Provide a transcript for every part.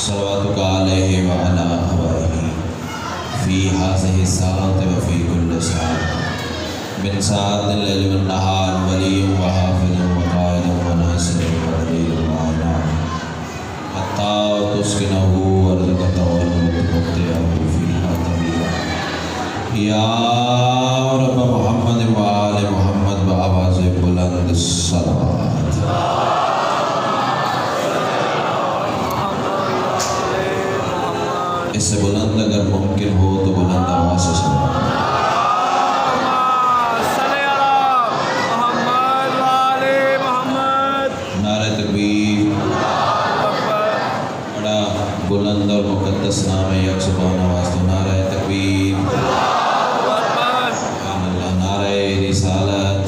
صلواتک علیہ وعلی آبائہ فی ہذہ الساعۃ وفی کل ساعۃ من ساعۃ اللیل والنہار ولی وحافظ وقائد وناصر ودلیل وعلا حتی تسکنہ ارضک وتمتعہ فیہا طویلا یا رب محمد وآل محمد بآواز بلند الصلوات۔ اس سے بلند اگر ممکن ہو تو بلند آواز سے صلوات۔ نعرہ تکبیر۔ بڑا بلند اور مقدس نام ہے یک زبان آواز تو نعرہ تکبیر، سبحان اللہ، نعرہ رسالت،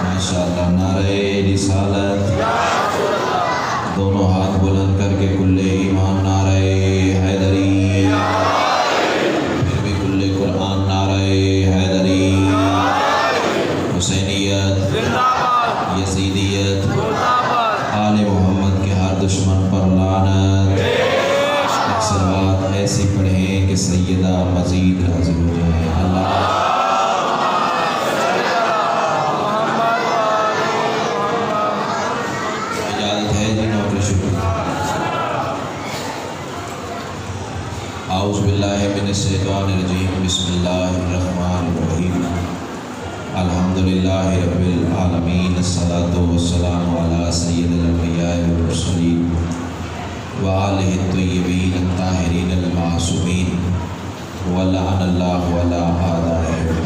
ماشاءاللہ، نعرہ رسالت، دونوں ہاتھ بلند کر کے کل ایمان نعرہ حیدری، پھر بھی کل قرآن نعرہ حیدری، حسینیت، یزیدیت، آل محمد کے ہر دشمن پر لعنت۔ ایک صلوات ایسی پڑھیں کہ سیدہ مزید حاضر ہو جائے۔ اللہ اجازت ہے جی، نوٹ شکر۔ اعوذ باللہ من الشیطان الرجیم، بسم اللہ الرحمن الرحیم، الحمدللہ رب العالمین، الصلاۃ والسلام علی سید الانبیاء والمرسلین وآلہ الطیبین الطاہرین المعصومین ولعن اللہ علی اعدائہم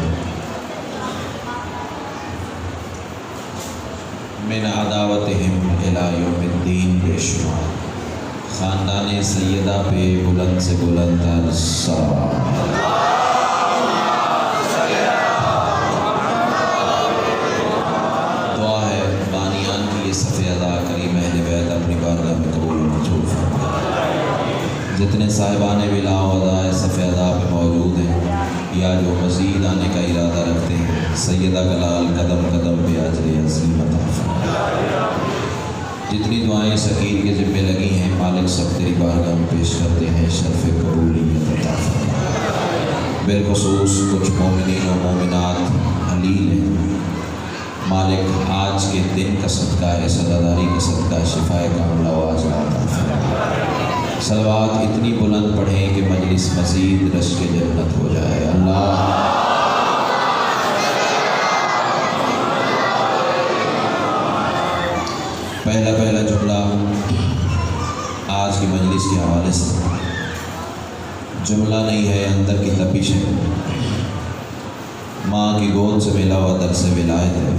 من عداوتہم الی یوم الدین۔ بے شمار خاندان سیدہ پہ بلند سے بلند الصلوات۔ دعا ہے بانیان کی یہ صف ادا کریم اہل بیت اپنی بارگاہ میں قبول و منظور فرمائے۔ جتنے صاحبان ولا و ادا صف ادا پہ موجود ہیں یا جو مزید آنے کا ارادہ رکھتے ہیں، سیدہ کلال قدم قدم پہ اجر عظیم عطا فرمائے۔ جتنی دعائیں سکیر کے ذمے لگی ہیں، مالک سب تیری بارگاہ میں پیش کرتے ہیں، شرف قبولیت عطا فرمائے۔ بالخصوص کچھ مومنین و مومنات حلیل ہیں، مالک آج کے دن کا صدقہ ہے، سزاداری کا صدقہ، شفائے کاملہ و عاجلہ عطا فرمائے۔ صلوات اتنی بلند پڑھیں کہ مجلس مزید رشک جنت ہو جائے۔ اللہ پہلا جملہ آج کی مجلس کے حوالے سے جملہ نہیں ہے، اندر کی تپش ہے۔ ماں کی گود سے ملا ہوا درس ولایت ہے،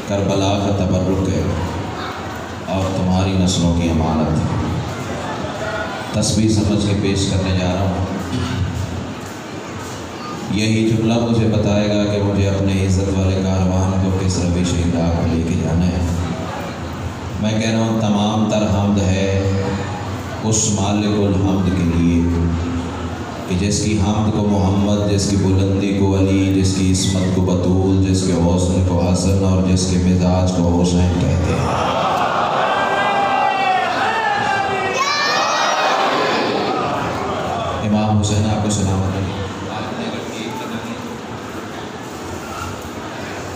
کربلا کا تبرک ہے اور تمہاری نسلوں کی امانت ہے۔ تسبیح سمجھ کے پیش کرنے جا رہا ہوں۔ یہی جملہ مجھے بتائے گا کہ مجھے اپنے عزت والے کاروان کو کس روش راہ پر لے کے جانا ہے۔ میں کہہ رہا ہوں تمام تر حمد ہے اس مالک الحمد کے لیے کہ جس کی حمد کو محمد، جس کی بلندی کو علی، جس کی عصمت کو بطول، جس کے حسن کو حسن اور جس کے مزاج کو حسین کہتے ہیں۔ امام حسین آپ کو سلامت ہے۔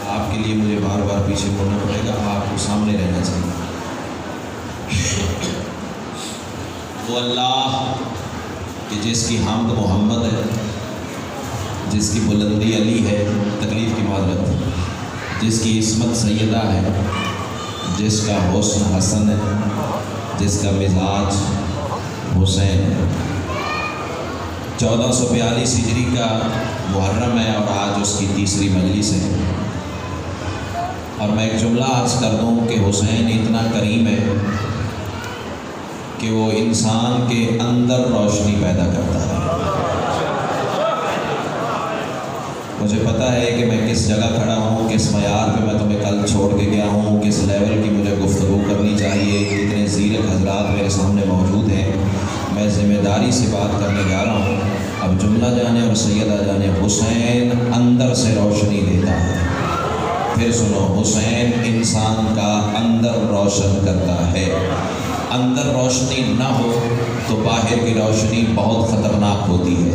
آپ کے لیے مجھے بار بار پیچھے مڑنا پڑے گا، آپ کو سامنے رہنا چاہیے۔ وہ اللہ کہ جس کی حمد محمد ہے، جس کی بلندی علی ہے، تکلیف کی معذرت، جس کی عصمت سیدہ ہے، جس کا حسن حسن ہے، جس کا مزاج حسین ہے۔ 1442 ہجری کا محرم ہے اور آج اس کی تیسری مجلس ہے، اور میں ایک جملہ عرض کر دوں کہ حسین اتنا کریم ہے کہ وہ انسان کے اندر روشنی پیدا کرتا ہے۔ مجھے پتہ ہے کہ میں کس جگہ کھڑا ہوں، کس معیار پہ میں تمہیں کل چھوڑ کے گیا ہوں، کس لیول کی مجھے گفتگو کرنی چاہیے، کتنے زیرک حضرات میرے سامنے موجود ہیں۔ میں ذمہ داری سے بات کرنے جا رہا ہوں۔ اب جملہ جانے اور سیدہ جانے، حسین اندر سے روشنی دیتا ہے۔ پھر سنو، حسین انسان کا اندر روشن کرتا ہے۔ اندر روشنی نہ ہو تو باہر کی روشنی بہت خطرناک ہوتی ہے۔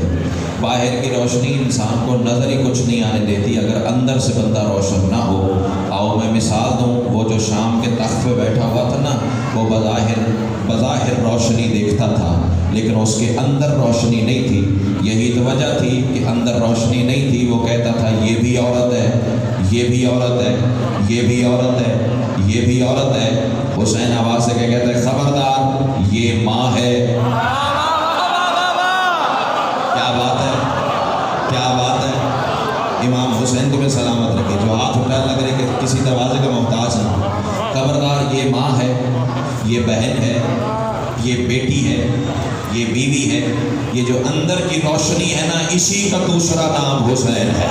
باہر کی روشنی انسان کو نظر ہی کچھ نہیں آنے دیتی اگر اندر سے بندہ روشن نہ ہو۔ آؤ میں مثال دوں، وہ جو شام کے تخت پہ بیٹھا ہوا تھا نا، وہ بظاہر روشنی دیکھتا تھا لیکن اس کے اندر روشنی نہیں تھی۔ یہی تو وجہ تھی کہ اندر روشنی نہیں تھی۔ وہ کہتا تھا یہ بھی عورت ہے، یہ بھی عورت ہے، یہ بھی عورت ہے، یہ بھی عورت ہے۔ حسین آواز سے کہتا ہے خبردار، یہ ماں ہے۔ کیا بات ہے، کیا بات ہے۔ امام حسین کو بھی سلامت رکھے، جو ہاتھ اٹھا لگ رہے کہ کسی دروازے کا محتاج نہ۔ خبردار، یہ ماں ہے، یہ بہن ہے، یہ بیٹی ہے، یہ بیوی ہے۔ یہ جو اندر کی روشنی ہے نا، اسی کا دوسرا نام حسین ہے۔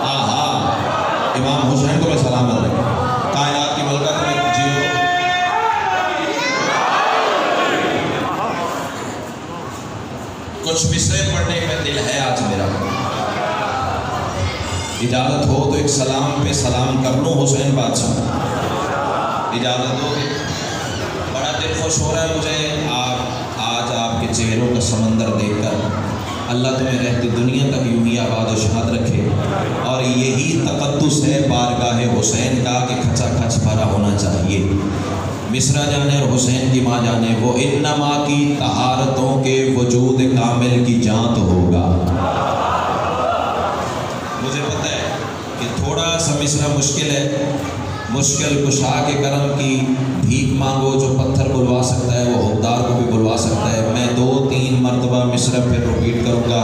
آہا، امام حسین کو بھی سلامت رکھے، کائنات کی ملکہ میں جیو۔ کچھ مصرے پڑھنے میں دل ہے آج میرا، اجازت ہو تو ایک سلام پہ سلام کر لوں حسین بادشاہ، اجازت ہو؟ بڑا دل خوش ہو رہا ہے مجھے آج آپ کے چہروں کا سمندر دیکھ کر۔ اللہ تمہیں رہتی دنیا تک یوں ہی آباد و شاد رکھے، اور یہی تقدس ہے بارگاہ حسین کا کہ کھچا کھچ بھرا ہونا چاہیے۔ مصرع جانے اور حسین کی ماں جانے، وہ انما کی طہارتوں کے وجود کامل کی جانت ہوگا۔ مجھے پتہ ہے کہ تھوڑا سا مصرع مشکل ہے، مشکل کشا کے کرم کی بھیک مانگو، جو پتھر بلوا سکتا ہے وہ حقدار کو بھی بلوا سکتا ہے۔ میں 2-3 مرتبہ مصرع پھر رپیٹ کروں گا۔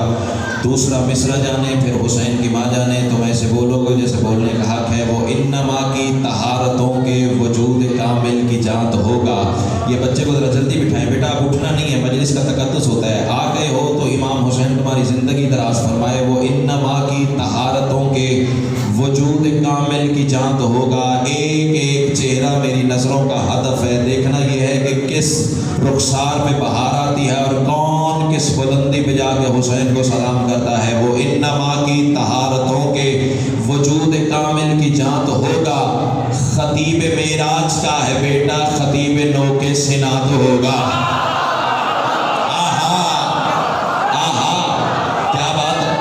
دوسرا مصرع جانے پھر حسین کی ماں جانے، تم ایسے بولو گے جیسے بولنے کا حق ہے۔ وہ انما کی طہارتوں کے وجود کامل کی جانت ہوگا۔ یہ بچے کو ذرا جلدی بٹھائیں، بیٹا اب اٹھنا نہیں ہے، مجلس کا تقدس ہوتا ہے۔ آ گئے ہو تو امام حسین تمہاری زندگی دراز فرمائے۔ وہ انما کی طہارتوں کے وجود کامل کی جانت ہوگا۔ ایک ایک چہرہ میری نظروں کا ہدف ہے، دیکھنا یہ ہے کہ کس رخسار پہ بہار آتی ہے اور کون کس بلندی پہ جا کے حسین کو سلام کرتا ہے۔ وہ انما کی طہارتوں کے وجود کامل کی جانت ہوگا۔ خطیب معراج کا ہے بیٹا، خطیب نو کے سنات ہوگا۔ آہا آہا، کیا بات ہے۔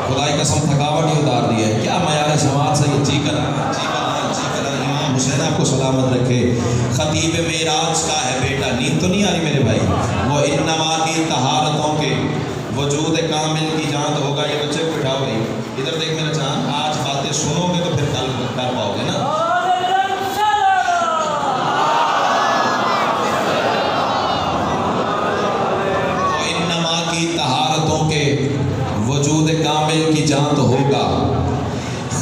خدائی قسم تھکاوٹ ہی اتار دی ہے، کیا معیار سماعت سے یہ جی کرا امام حسین آپ کو سلامت رکھے۔ خطیب معراج کا ہے بیٹا، نیند تو نہیں آ رہی میرے بھائی۔ وہ انما کی طہارتوں کے وجود کامل کی جانت ہوگا۔ یہ بچے کو اٹھاؤ بھائی، ادھر دیکھ میرا چاند، آج باتیں سنو گے تو پھر کل کر پاؤ گے نا۔ وہ انما کی طہارتوں کے وجود کامل کی جانت ہوگا۔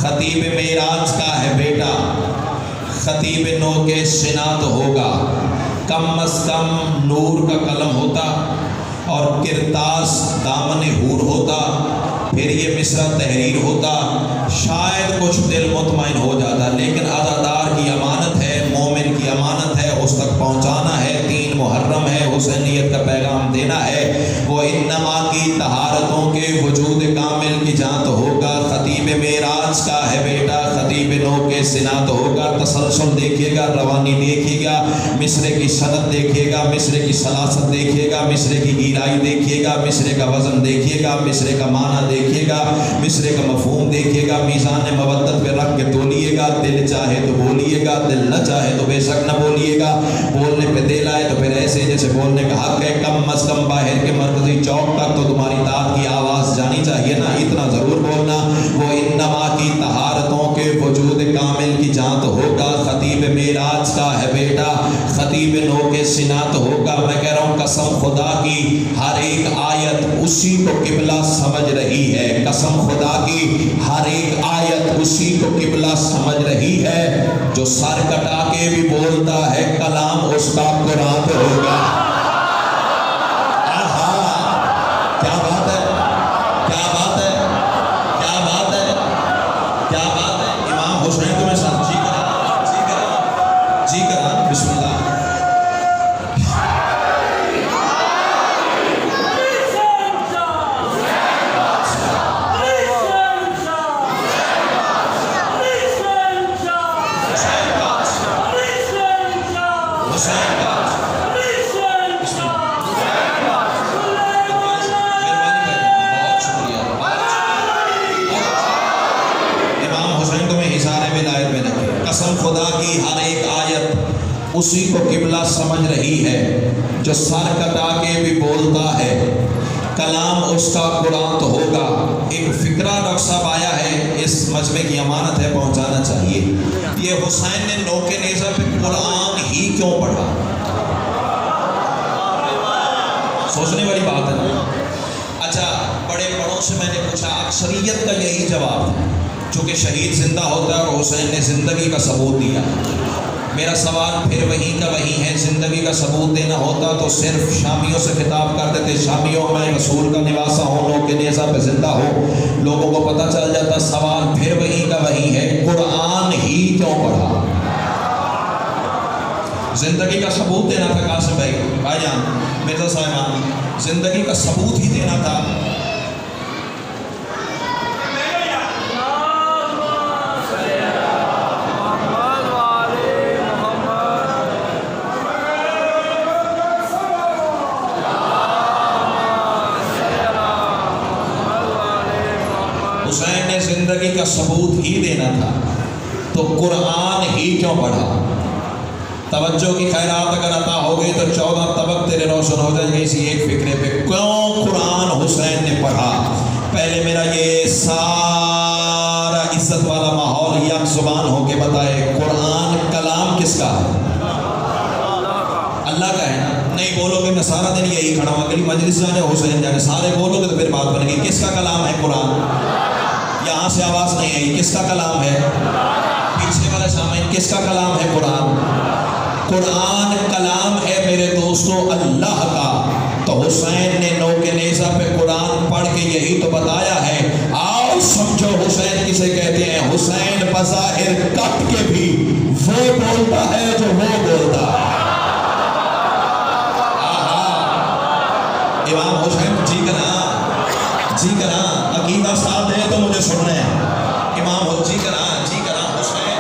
خطیب معراج کا ہے بیٹا، خطیب نو کے سنات ہوگا۔ کم از کم نور کا قلم ہوتا اور کرتاس دامن حور ہوتا، پھر یہ مصرع تحریر ہوتا، شاید کچھ دل مطمئن ہو جاتا، لیکن عزادار کی امانت ہے، مومن کی امانت ہے، اس تک پہنچانا ہے۔ 3 محرم ہے، حسینیت کا پیغام دینا ہے۔ وہ انما کی طہارتوں کے وجود کامل کی جانت ہوگا۔ خطیب معراج کا ہے بیٹا، خطیب نو کے سنات ہوگا۔ تسلسل دیکھیے گا، روانی دیکھیے گا، مصرع کی صنعت دیکھیے گا، مصرع کی سلاست دیکھیے گا، مصرع کی گہرائی دیکھیے گا، مصرع کا وزن دیکھیے گا، مصرع کا معنی دیکھیے گا، مصرع کا مفہوم دیکھیے گا، میزان مودت پہ رکھ کے تولیے گا۔ دل چاہے تو بولیے گا، دل نہ چاہے تو بے شک نہ بولیے گا۔ بولنے پہ دل آئے تو پھر ایسے جیسے بولنے کا حق ہے۔ کم از کم باہر کے مرکزی چوک تک تو تمہاری داد کی آواز جانی چاہیے نا، اتنا ضرور بولنا۔ وہ انما کی طہارتوں کے وجود کامل کی جانت ہوگا۔ خطیب معراج کا ہے بیٹا، خطیب نو کے سنات ہوگا۔ میں کہہ رہا ہوں قسم خدا کی ہر ایک آیت اسی کو قبلہ سمجھ رہی ہے، قسم خدا کی ہر ایک آیت اسی کو قبلہ سمجھ رہی ہے۔ جو سر کٹا کے بھی بولتا ہے کلام اس کا قرآن ہوگا۔ کیا بات ہے، کیا بات ہے، کیا بات ہے، کیا بات ہے۔ امام حسین تمہیں ساتھ جی کرا، جی کرا، جی کرا، بسم اللہ۔ اسی کو قبلہ سمجھ رہی ہے، جو سر کٹا کے بھی بولتا ہے، کلام اس کا قرآن تو ہوگا۔ ایک فکرہ ڈاکٹر صاحب آیا ہے، اس مجمع کی امانت ہے، پہنچانا چاہیے۔ یہ حسین نے نوکے نیزہ پہ قرآن ہی کیوں پڑھا؟ سوچنے والی بات ہے نا۔ اچھا، بڑے بڑوں سے میں نے پوچھا، اکثریت کا یہی جواب ہے، چونکہ شہید زندہ ہوتا ہے اور حسین نے زندگی کا ثبوت دیا۔ میرا سوال پھر وہی کا وہی ہے، زندگی کا ثبوت دینا ہوتا تو صرف شامیوں سے خطاب کر دیتے، شامیوں میں رسول کا نواسہ ہو، نوکے نیزہ پہ زندہ ہو، لوگوں کو پتہ چل جاتا۔ سوال پھر وہی کا وہی ہے، قرآن ہی کیوں پڑھا؟ زندگی کا ثبوت دینا تھا قاسم بھائی جان، مرزا صاحبان، زندگی کا ثبوت ہی دینا تھا۔ حسین نے زندگی کا ثبوت ہی دینا تھا تو قرآن ہی کیوں پڑھا؟ توجہ کی خیرات اگر عطا ہو گئی تو 14 طبق تیرے روشن ہو جائیں گے اسی ایک فکرے پہ، کیوں قرآن حسین نے پڑھا؟ پہلے میرا یہ سارا عزت والا ماحول یک زبان ہو کے بتائے، قرآن کلام کس کا ہے؟ اللہ کا ہے نا؟ نہیں بولو گے میں سارا دن یہی کھڑا ہوں، اگلی مجلس جانے حسین جانے، سارے بولو گے تو پھر بات بنے گی۔ کس کا کلام ہے قرآن؟ یہاں سے آواز نہیں آئی، کس کا کلام ہے؟ پیچھے والے سامعین، کس کا کلام ہے قرآن؟ قرآن کلام ہے میرے دوستو اللہ کا، تو حسین نے نوکے نیزہ پہ قرآن پڑھ کے یہی تو بتایا ہے۔ آؤ سمجھو حسین کسے کہتے ہیں؟ حسین بظاہر کٹ کے بھی وہ بولتا ہے جو وہ بولتا ہے۔ امام حسین جی کرنا عقیدہ ساتھ ہے تو مجھے سننا ہے۔ امام جی کرنا حسین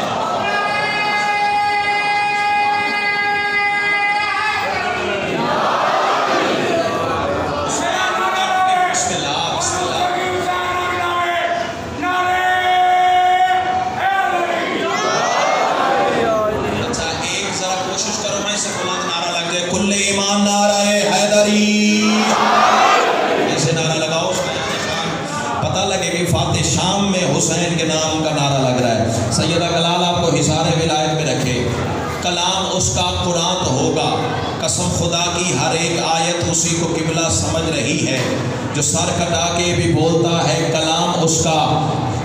حسین کے نام کا نعرہ لگ رہا ہے۔ سیدہ کلال آپ کو حصار ولایت میں رکھے، کلام اس کا قرآن تو ہوگا، قسم خدا کی ہر ایک آیت اسی کو قبلہ سمجھ رہی ہے، جو سر کٹا کے بھی بولتا ہے کلام اس کا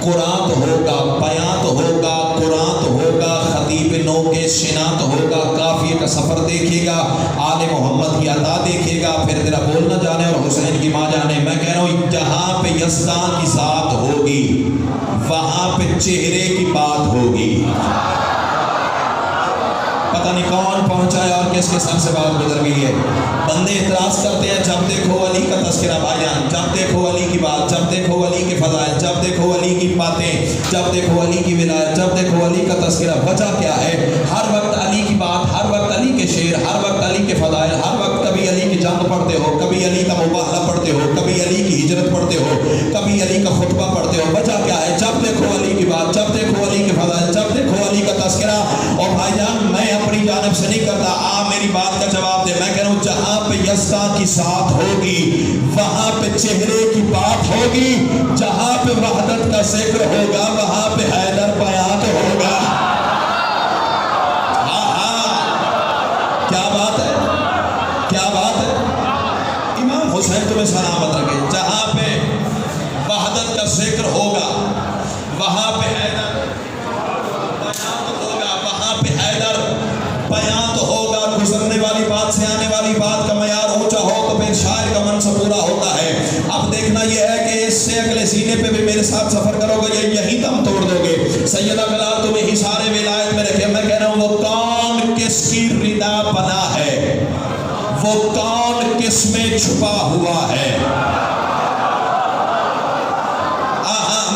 قرآن تو ہوگا، بیان تو ہوگا، قرآن تو ہوگا، خطیب نو کے شنا تو ہوگا، قافیے کا سفر دیکھے گا، آل محمد کی عطا دیکھے گا، پھر تیرا بول نہ جانے اور حسین کی ماں جانے۔ میں کہہ رہا ہوں جہاں پہ یزدان کی ذات ہوگی وہاں پہ چہرے کی بات ہوگی۔ پتہ نہیں کون پہنچا ہے اور کس کے سر سے بات گزر گئی ہے۔ بندے اعتراض کرتے ہیں جب دیکھو علی کا تذکرہ بھائی جان، جب دیکھو علی کی بات، جب دیکھو علی کے فضائل، جب دیکھو علی کی باتیں، جب دیکھو علی کی ولایت، جب دیکھو علی کا تذکرہ۔ وجہ کیا ہے؟ ہر وقت علی کی بات، ہر وقت علی کے شعر، ہر وقت علی کے فضائل، ہر وقت کبھی علی کی جنگ پڑھتے ہو، کبھی علی کا مباہلہ پڑھتے ہو، کبھی علی کی ہجرت پڑھتے ہو، کبھی علی کا خطبہ پڑھتے ہو۔ وجہ کیا ہے؟ جب دیکھو علی کی بات، جب دیکھو علی کے فضائل، جب دیکھو علی کا تذکرہ۔ اور بھائی جان میں اپنی جانب سے نہیں کرتا، آپ میری بات کا جواب دے۔ میں کہہ رہا ہوں جہاں پہ یزدان کی ذات ہوگی وہاں پہ چہرے کی بات ہوگی، جہاں پہ وحدت کا ذکر ہوگا وہاں پہ حیدر بیان ہوگا۔ کیا بات ہے، کیا بات ہے؟ امام حسین تمہیں سلامت رکھے۔ جہاں پہ وحدت کا ذکر ہوگا وہاں پہ حیدر بیان ہوگا، وہاں پہ حیدر بیان تو ہوگا۔ گزرنے والی بات سے آنے والی بات کا معیار اونچا ہو تو پھر شاعر کا منصب پورا ہوتا ہے۔ اب دیکھنا یہ ہے کہ اس سے اگلے سینے پہ بھی میرے ساتھ سفر کرو گے، یہی دم توڑ دو گے۔ سیدہ کلال تمہیں حصار ولایت میں رکھے۔ میں کہہ رہا ہوں وہ کون کس کی ردا بنا ہے، وہ کون کس میں چھپا ہوا ہے۔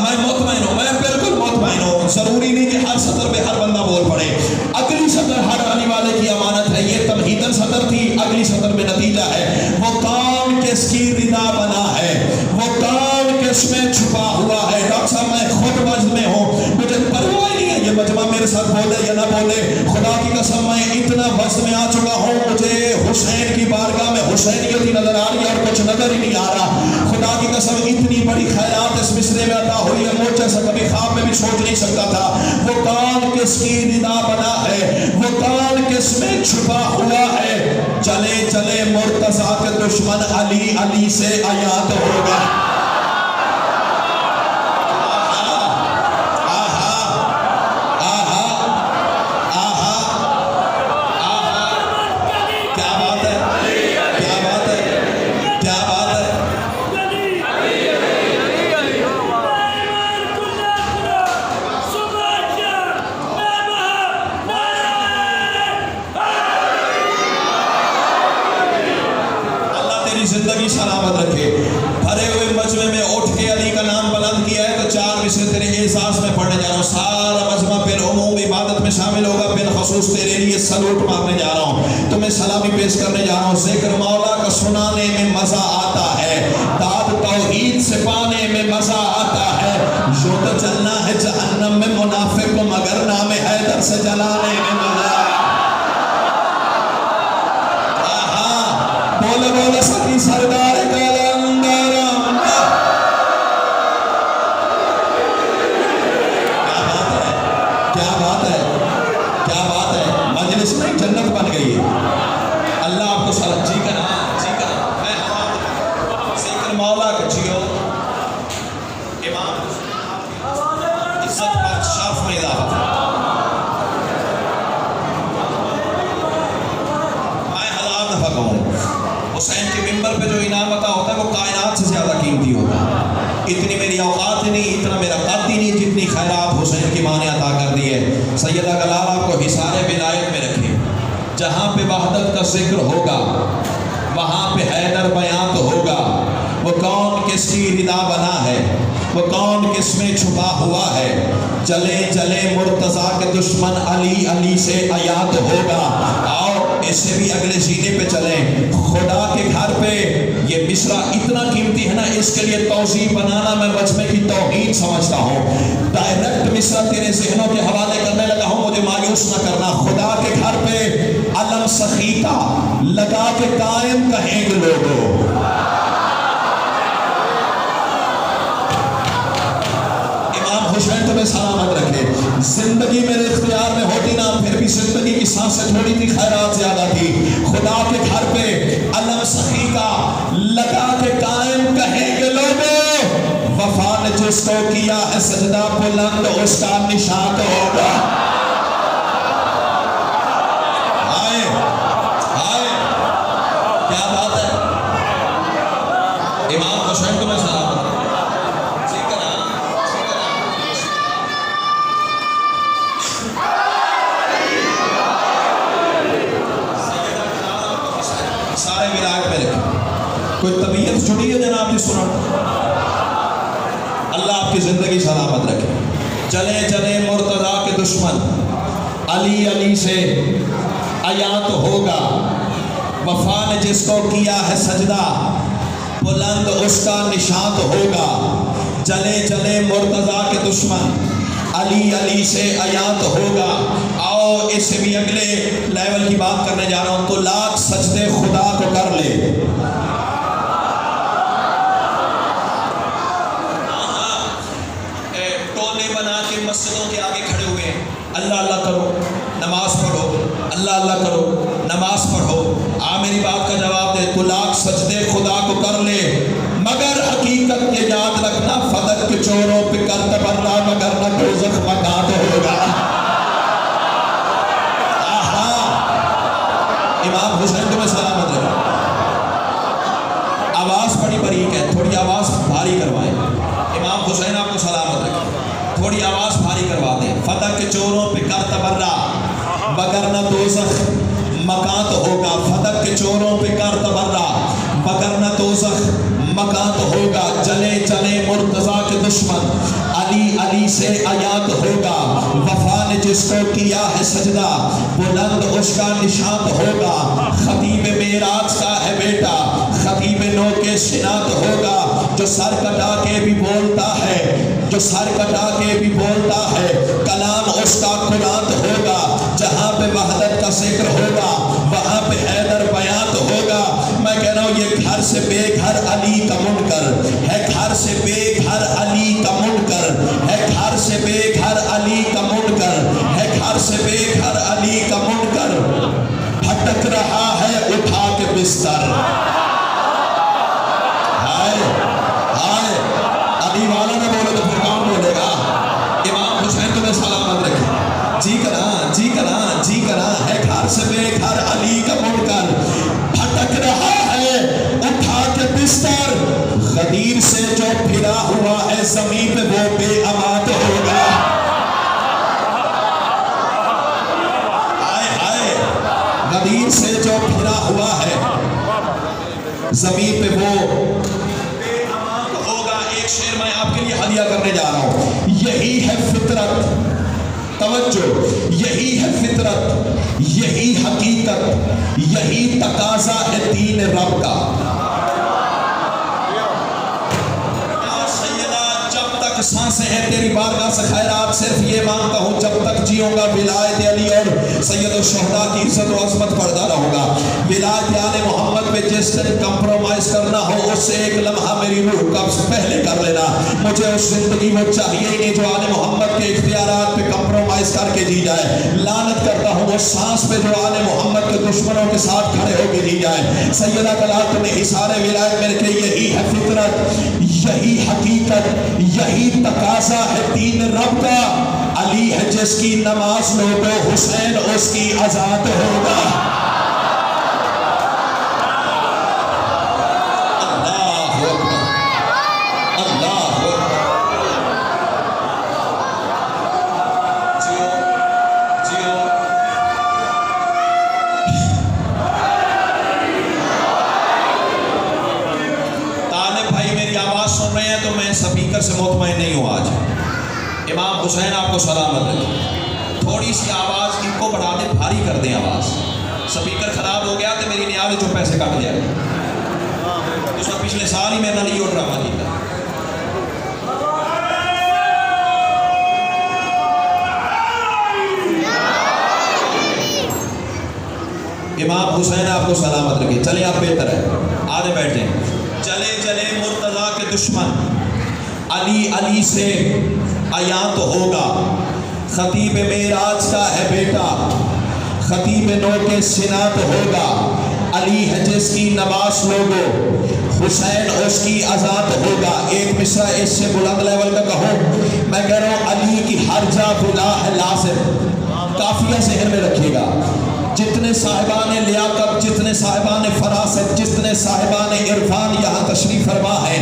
میں مطمئن ہوں، میں بالکل مطمئن ہوں۔ ضروری نہیں کہ ہر سطر پہ ہر بندہ بول پڑے۔ اگلی سطر ہر آنے والے کی امانت ہے، یہ تمہیدن سطر تھی، اگلی سطر میں نتیجہ ہے۔ وہ کون کس کی ردا بنا ہے، وہ کون کس میں چھپا ہوا ہے۔ ڈاکٹر صاحب میں خود وجد میں ہوں، مجھے پرواہ نہیں ہے یہ مجمع میرے ساتھ بولے یا نہ بولے، خدا کی قسم میں اتنا وزن میں آ چکا ہوں، مجھے حسین کی بارگاہ میں حسینیت ہی نظر آ رہی ہے اور کچھ نظر ہی نہیں آ رہا۔ خدا کی قسم اتنی بڑی خیرات اس مصرے میں عطا ہوئی ہے، مجھ جیسا کبھی خواب میں بھی سوچ نہیں سکتا تھا۔ وہ کون کس کی ندا بنا ہے، وہ کون کس میں چھپا ہوا ہے، چلے چلے مرتضیٰ کے دشمن علی علی سے آیات ہوگا۔ زندگی سلامت رکھے۔ بھرے ہوئے مجمع میں اٹھ کے علی کا نام بلند کیا ہے تو 4 مصرے تیرے احساس میں پڑھنے جا رہا ہوں۔ سارا مجمع پھر عموم عبادت میں شامل ہوگا، بالخصوص تیرے لیے سلوٹ مارنے جا رہا ہوں، تمہیں سلامی پیش کرنے جا رہا ہوں۔ ذکر مولا کا سنانے میں مزہ آتا ہے، داد توحید سے پانے میں مزہ آتا ہے۔ یوں تو چلنا ہے جہنم میں منافق کو، مگر نام حیدر سے جلانے میں مزہ آتا ہے۔ بولے بولے سکی سردار کلندر کیا بات ہے، کیا بات ہے، مجلس میں جنت بن گئی ہے۔ اللہ آپ کو سلام جی کا نام جی کا میں ذکر مولا کا جیو امام عزت پر شرف میں اضافہ۔ میں 1000 دفعہ کہوں حسین کے ممبر پہ جو انعام عطا ہوتا ہے وہ کائنات سے زیادہ قیمتی ہوتا ہے۔ اتنی میری اوقات ہی نہیں، اتنا میرا قد ہی نہیں جتنی خیرات حسین کی ماں نے عطا کر دی ہے۔ سیدہ گلال آپ کو حصار ولایت میں رکھے، جہاں پہ وحدت کا ذکر ہوگا وہاں پہ حیدر بیان تو ہوگا۔ وہ کون کس کی ردا بنا ہے، وہ کون کس میں چھپا ہوا ہے، چلے چلے مرتضیٰ کے دشمن علی علی سے آیات ہوگا۔ اور اس سے بھی اگلے سینے پہ چلیں، خدا کے گھر پہ یہ مصرع اتنا قیمتی ہے نا، اس کے لیے توضیح بنانا میں مجمع کی توہین سمجھتا ہوں۔ ڈائریکٹ مصرع تیرے ذہنوں کے حوالے کرنے لگا ہوں، مجھے مایوس نہ کرنا۔ خدا کے گھر پہ علم سخیتا لگا کے قائم کہیں گے لوگوں، حسین تمہیں سلامت رکھے۔ زندگی میرے اختیار میں ہوتی نہ، پھر بھی زندگی کی سانسیں تھوڑی تھی، خیرات زیادہ تھی۔ خدا کے گھر پہ علم سخی کا لگا کے قائم کہیں گے لوگوں، وفا نے جس کو کیا ہے سجدہ بلند اس کا نشان ہوگا۔ آئے آئے کیا بات ہے، امام حسین تمہیں سلامت رکھے۔ سارے ولایت میں رکھیں، کوئی طبیعت چھوڑی ہے جناب جی سنا، اللہ آپ کی زندگی سلامت رکھے۔ چلے چلے مرتضیٰ کے دشمن علی علی سے آیات ہوگا، وفا نے جس کو کیا ہے سجدہ بلند اس کا نشان ہوگا۔ چلے چلے مرتضیٰ کے دشمن علی علی سے آیات ہوگا۔ آؤ اس سے بھی اگلے لیول کی بات کرنے جا رہا ہوں، تو لاکھ سجدے خدا کو کر لے۔ ٹولے بنا کے مسجدوں کے آگے کھڑے ہوئے، اللہ اللہ کرو نماز پڑھو، اللہ اللہ کرو نماز پڑھو۔ میری بات کا جواب دے، تو لاکھ سجدے خدا کو کر لے، مگر حقیقت یہ یاد رکھنا، فدق کے چوروں پہ کر تبرہ، مگر نہ دوزخ مکان ہوگا۔ امام حسین تمہیں سلامت رکھے۔ آواز بڑی باریک ہے، تھوڑی آواز بھاری کروائیں۔ امام حسین آپ کو سلامت رکھے، تھوڑی آواز بھاری کروا دیں۔ فدق کے چوروں پہ کر تبرہ، مگر نہ دوزخ مکان ہوگا۔ فدق کے چوروں پہ کر تبرہ، مگر نہ دوزخ مکان ہوگا۔ چلے چلے مرتضیٰ کے دشمن علی علی سے آیات ہوگا، وفا نے جس کو کیا ہے سجدہ بلند اس کا نشان ہوگا۔ خطیب معراج کا ہے بیٹا، خطیب نو کے سنات ہوگا، جو سر کٹا کے بھی بولتا ہے جو سر کٹا کے بھی بولتا ہے، کلام اس کا قرآن ہوگا، جہاں پہ وحدت کا ذکر ہوگا وہاں پہ حیدر بیات ہوگا۔ میں کہہ رہا ہوں یہ گھر سے بے گھر علی کا منکر ہے، گھر سے بے گھر علی کا منکر ہے، گھر سے بے گھر علی کا منکر ہے، گھر سے بے گھر علی کا منکر بھٹک رہا ہے اٹھا کے بستر۔ ہائے ہائے، علی والا نہ بولے تو پھر کون بولے گا؟ امام حسین تمہیں سلامت رکھے۔ جی کرا جی کرا جی کرا، ہے گھر سے بے گھر علی کا منکر بھٹک رہا ہے اٹھا کے بستر، غدیر سے جو پھرا ہوا ہے زمین پہ وہ بے امات ہوگا۔ آئے آئے، غدیر سے جو پھرا ہوا ہے زمین پہ وہ بے امات ہوگا۔ ایک شعر میں آپ کے لیے ہدیہ کرنے جا رہا ہوں۔ یہی ہے فطرت، توجہ، یہی ہے فطرت، یہی حقیقت، یہی تقاضا ہے دین رب کا۔ سانسیں ہیں تیری بارگاہ سے خیرات صرف یہ مانگتا ہوں، جب تک جیوں گا ولایت علی اور سید الشہداء کی عزت و عظمت پڑھتا رہوں گا۔ ولایت آل محمد پہ جس دن کمپرومائز کرنا ہو اس سے ایک لمحہ میری روح قبض پہلے کر لینا۔ مجھے اس زندگی وہ چاہیے ہی نہیں جو آل محمد کے اختیارات پہ کمپرومائز کر کے جی جائے۔ لعنت کرتا ہوں اس سانس پہ جو آل محمد کے دشمنوں کے ساتھ کھڑے ہو کے جی جائے۔ سیدہ کلات نے حصار ولایت میرے کہ یہی ہے فطرت، یہی حقیقت، یہی تقاضا ہے دین رب کا۔ علی ہے جس کی نماز لوگو، حسین اس کی آزاد ہوگا۔ اللہ اکبر، اللہ اکبر۔ جیو جیو۔ طالب بھائی میری آواز سن رہے ہیں تو میں سپیکر سے مطمئن نہیں ہوں آج۔ امام حسین آپ کو سلامت رکھے۔ تھوڑی سی آواز ان کو بڑھا دیں، بھاری کر دیں آواز۔ سپیکر خراب ہو گیا تو میری نیاز جو پیسے کٹ جائے۔ اس نے پچھلے سال ہی میرا لیو ڈرامہ جیتا۔ امام حسین آپ کو سلامت رکھے۔ چلیں آپ بہتر ہے، آدھے بیٹھ جائیں۔ چلے چلے مرتضیٰ کے دشمن، علی علی سے عیاں تو ہوگا۔ خطیب معراج کا ہے بیٹا، خطیب نو کے سنا تو ہوگا۔ علی ہے جس کی نماز لوگو، حسین اس کی آزاد ہوگا۔ ایک مصرع اس سے بلند لیول کا کہوں، میں کہہ رہا ہوں علی کی ہر جا بلا ہے لازم۔ کافیہ ذہن میں رکھیے گا، جتنے صاحبان لیاقت، جتنے صاحبان فراست، جتنے صاحبان عرفان یہاں تشریف فرما ہے،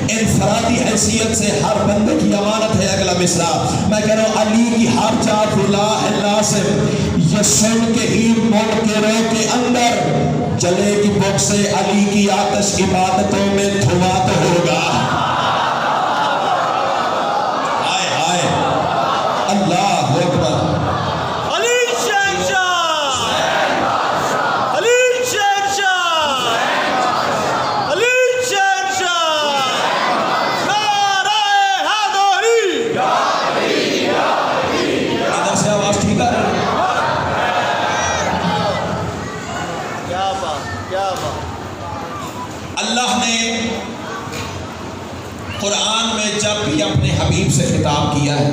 انفرادی حیثیت سے ہر بندے کی امانت ہے اگلا مصرع۔ میں کہہ رہا ہوں علی کی ہر جا بلا ہے لازم، یہ سن کے ہی منکروں کے اندر جلے گی بک سے علی کی آتش عبادتوں میں دھواں تو ہوگا۔ آئے آئے، اللہ اکبر۔ اللہ نے قرآن میں جب بھی اپنے حبیب سے خطاب کیا ہے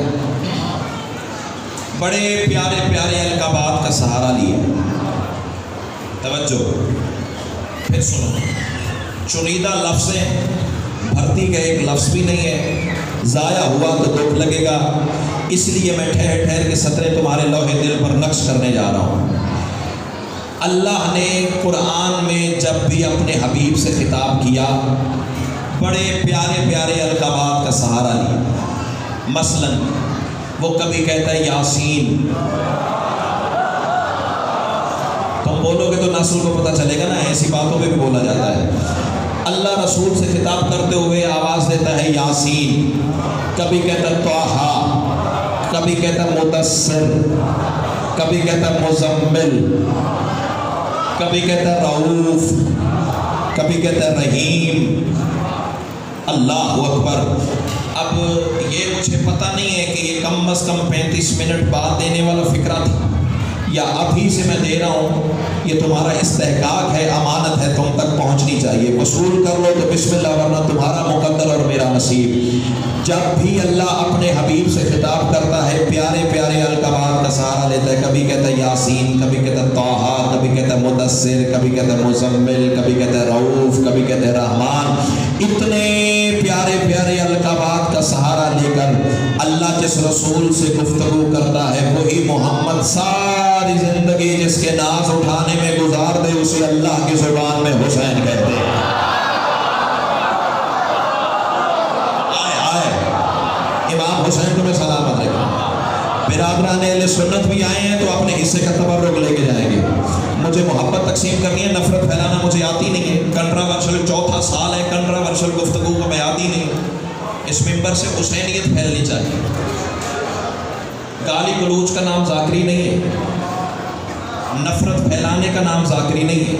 بڑے پیارے پیارے القابات کا سہارا لیا۔ توجہ، پھر سنو، چنیدہ لفظ ہیں، بھرتی کا ایک لفظ بھی نہیں ہے، ضائع ہوا تو دکھ لگے گا، اس لیے میں ٹھہر ٹھہر کے سطریں تمہارے لوہے دل پر نقش کرنے جا رہا ہوں۔ اللہ نے قرآن میں جب بھی اپنے حبیب سے خطاب کیا بڑے پیارے پیارے القابات کا سہارا لیا۔ مثلا وہ کبھی کہتا ہے یاسین، تم بولو گے تو نسل کو پتہ چلے گا نا، ایسی باتوں پہ بھی بولا جاتا ہے۔ اللہ رسول سے خطاب کرتے ہوئے آواز دیتا ہے یاسین، کبھی کہتا طٰہٰ، کبھی کہتا مدثر، کبھی کہتا مزمل، کبھی کہتا رؤوف، کبھی کہتا رحیم۔ اللہ اکبر۔ اب اب یہ مجھے پتہ نہیں ہے کہ یہ کم از کم 35 منٹ بعد دینے والا فکرہ تھا یا ابھی سے میں دے رہا ہوں. یہ تمہارا استحقاق ہے، امانت ہے، تم تک پہنچنی چاہیے. وصول کر لو تو بسم اللہ، ورنہ تمہارا مقدر اور میرا نصیب. جب بھی اللہ اپنے حبیب سے خطاب کرتا ہے پیارے پیارے القابات کا سہارا لیتا ہے. کبھی کہتا ہے یاسین، کبھی کہتا ہے طٰہٰ، کبھی کہتا ہے مدثر، کبھی کہتا ہے مزمل، کبھی کہتا ہے رؤوف، کبھی کہتا ہے رحمان. اتنے پیارے پیارے القابات کا سہارا لے کر اللہ جس رسول سے گفتگو کرتا ہے وہی محمد. ساری زندگی جس کے ناز اٹھانے میں گزار دے اسے اللہ کی زبان میں حسین کہتے ہیں. امام حسین تمہیں سلامت رکھے. برادران اہل سنت بھی آئے ہیں تو اپنے حصے کا تبرک لے کے جائیں گے. مجھے محبت تقسیم کرنی ہے، نفرت پھیلانا مجھے آتی نہیں ہے. کنٹراورشل 4تھا سال ہے، کنٹراورشل گفتگو کو میں آتی نہیں. اس ممبر سے حسینیت پھیلنی چاہیے. گالی گلوچ کا نام ذاکری نہیں ہے، نفرت پھیلانے کا نام ذاکری نہیں ہے.